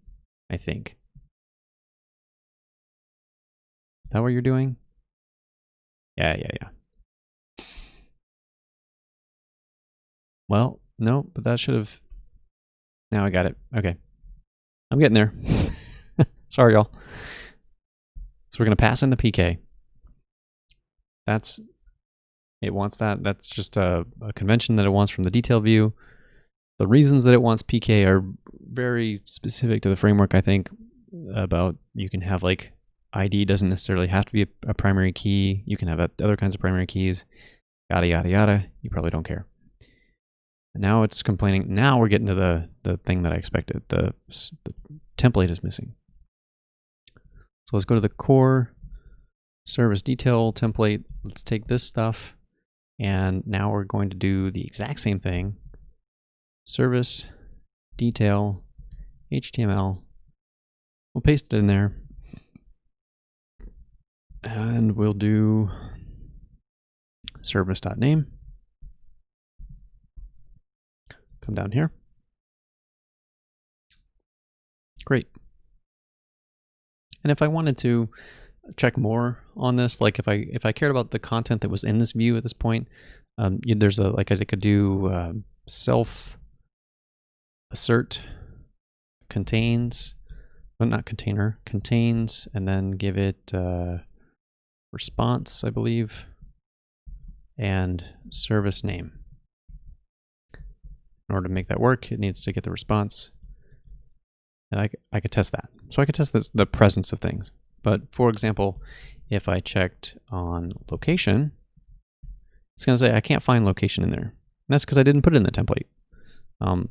I think. Is that what you're doing? Yeah. Well, no, but that should have... Now I got it. Okay. I'm getting there. Sorry, y'all. So we're going to pass in the PK. It wants that. That's just a convention that it wants from the detail view. The reasons that it wants PK are very specific to the framework, I think, about you can have like ID doesn't necessarily have to be a primary key. You can have other kinds of primary keys, yada, yada, yada. You probably don't care. And now it's complaining. Now we're getting to the thing that I expected. The template is missing. So let's go to the core service detail template. Let's take this stuff. And now we're going to do the exact same thing. Service detail HTML. We'll paste it in there. And we'll do service.name. Come down here. Great. And if I wanted to check more on this, like if I cared about the content that was in this view at this point, there's I could do self assert contains, but not container, contains, and then give it response, I believe, and service name. In order to make that work, it needs to get the response. And I could test that. So I could test the presence of things. But for example, if I checked on location, it's going to say I can't find location in there. And that's because I didn't put it in the template.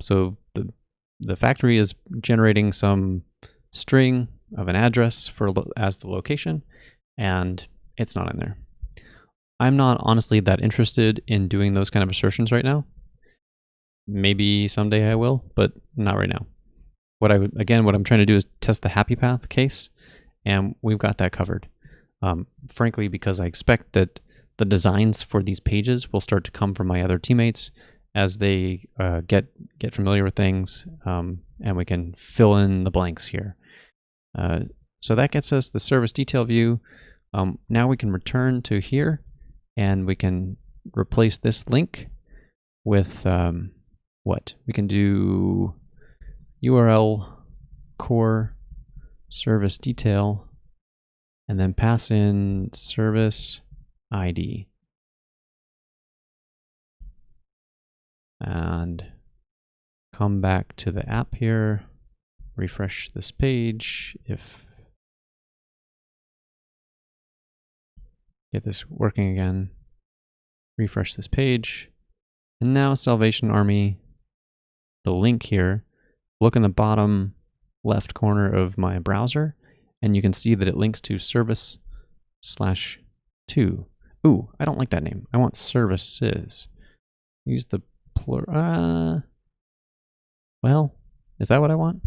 So the factory is generating some string of an address as the location, and it's not in there. I'm not honestly that interested in doing those kind of assertions right now. Maybe someday I will, but not right now. What I'm trying to do is test the happy path case, and we've got that covered. Frankly, because I expect that the designs for these pages will start to come from my other teammates as they get familiar with things, and we can fill in the blanks here. So that gets us the service detail view. Now we can return to here, and we can replace this link with what? We can do URL core service detail, and then pass in service ID. And come back to the app here, refresh this page. Get this working again, refresh this page. And now Salvation Army, the link here, look in the bottom left corner of my browser, and you can see that it links to service/2. Ooh, I don't like that name. I want services. Use the plural. Well, is that what I want?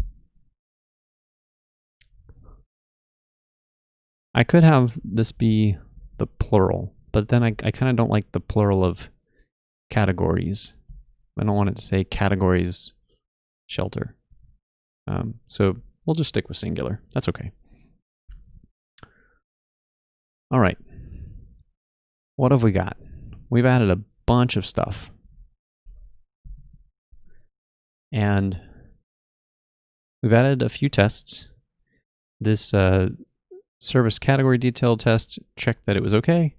I could have this be the plural, but then I kind of don't like the plural of categories. I don't want it to say categories shelter. So we'll just stick with singular. That's okay. All right. What have we got? We've added a bunch of stuff. And we've added a few tests. This service category detail test checked that it was okay.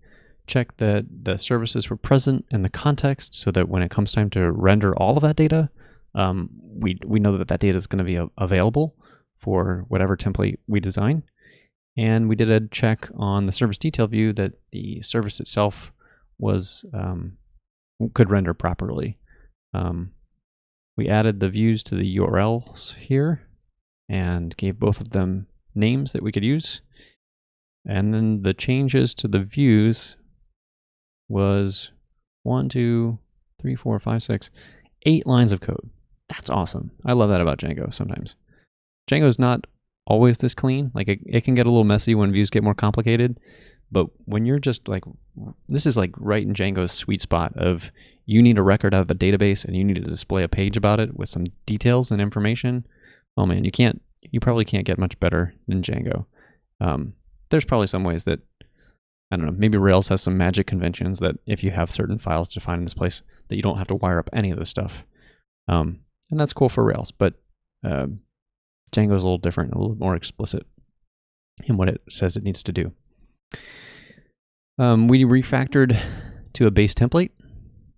Checked that the services were present in the context so that when it comes time to render all of that data, we know that that data is going to be available for whatever template we design. And we did a check on the service detail view that the service itself was could render properly. We added the views to the URLs here and gave both of them names that we could use. And then the changes to the views was 1, 2, 3, 4, 5, 6, 8 lines of code. That's awesome. I love that about Django sometimes. Django is not always this clean. Like it can get a little messy when views get more complicated, but when you're just like, this is like right in Django's sweet spot of you need a record out of a database and you need to display a page about it with some details and information. Oh man, you probably can't get much better than Django. There's probably some ways that, I don't know, maybe Rails has some magic conventions that if you have certain files defined in this place that you don't have to wire up any of this stuff. And that's cool for Rails, but Django is a little different, a little more explicit in what it says it needs to do. We refactored to a base template,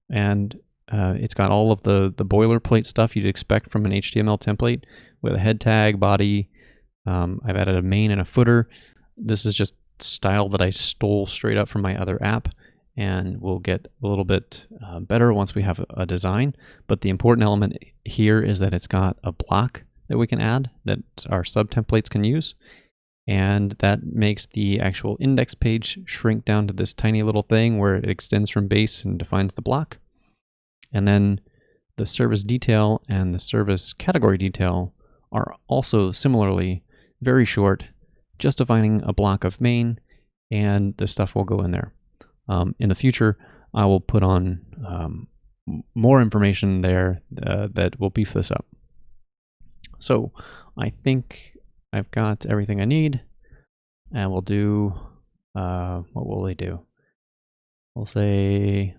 and it's got all of the boilerplate stuff you'd expect from an HTML template with a head tag, body. I've added a main and a footer. This is just style that I stole straight up from my other app, and we'll get a little bit better once we have a design. But the important element here is that it's got a block that we can add that our sub-templates can use. And that makes the actual index page shrink down to this tiny little thing where it extends from base and defines the block. And then the service detail and the service category detail are also similarly very short, just defining a block of main, and the stuff will go in there. In the future, I will put on more information there that will beef this up. So I think I've got everything I need, and we'll do, what will they do? We'll say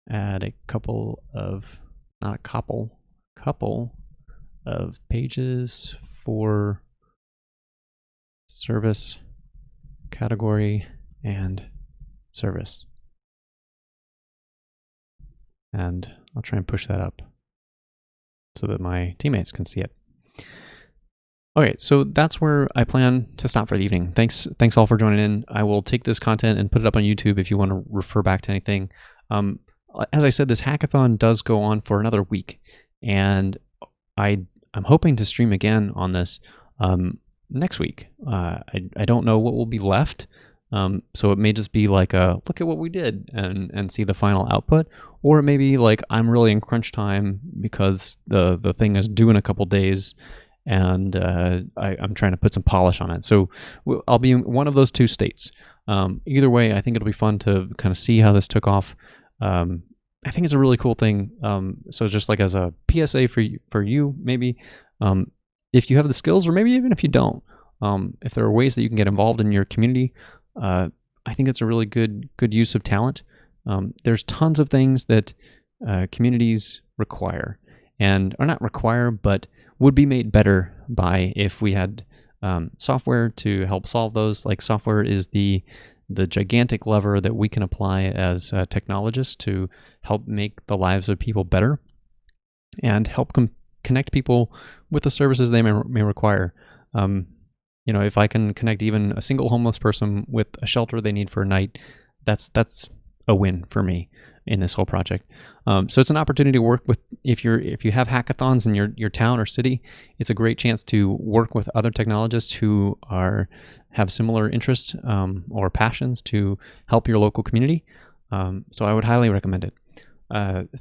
add a couple of, not a couple of pages for service, category, and service. And I'll try and push that up so that my teammates can see it. Okay, so that's where I plan to stop for the evening. Thanks all for joining in. I will take this content and put it up on YouTube if you want to refer back to anything. As I said, this hackathon does go on for another week, and I'm hoping to stream again on this next week. I don't know what will be left, so it may just be like a look at what we did and see the final output, or it may be like I'm really in crunch time because the thing is due in a couple days, and I'm trying to put some polish on it. So I'll be in one of those two states. Either way, I think it'll be fun to kind of see how this took off. I think it's a really cool thing. So just like as a PSA for you, maybe if you have the skills, or maybe even if you don't, if there are ways that you can get involved in your community, I think it's a really good use of talent. There's tons of things that communities require, and or not require, but would be made better by if we had software to help solve those. Like software is the gigantic lever that we can apply as technologists to help make the lives of people better and help connect people with the services they may require. If I can connect even a single homeless person with a shelter they need for a night, that's a win for me in this whole project. So it's an opportunity to work with, if you have hackathons in your town or city, it's a great chance to work with other technologists who have similar interests or passions to help your local community. So I would highly recommend it.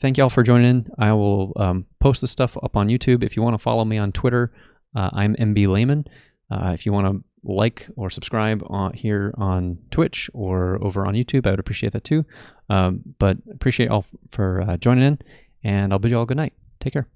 Thank you all for joining in. I will post this stuff up on YouTube. If you want to follow me on Twitter, I'm MB Lehman. If you want to like or subscribe here on Twitch or over on YouTube. I would appreciate that too. But appreciate all for joining in, and I'll bid you all good night. Take care.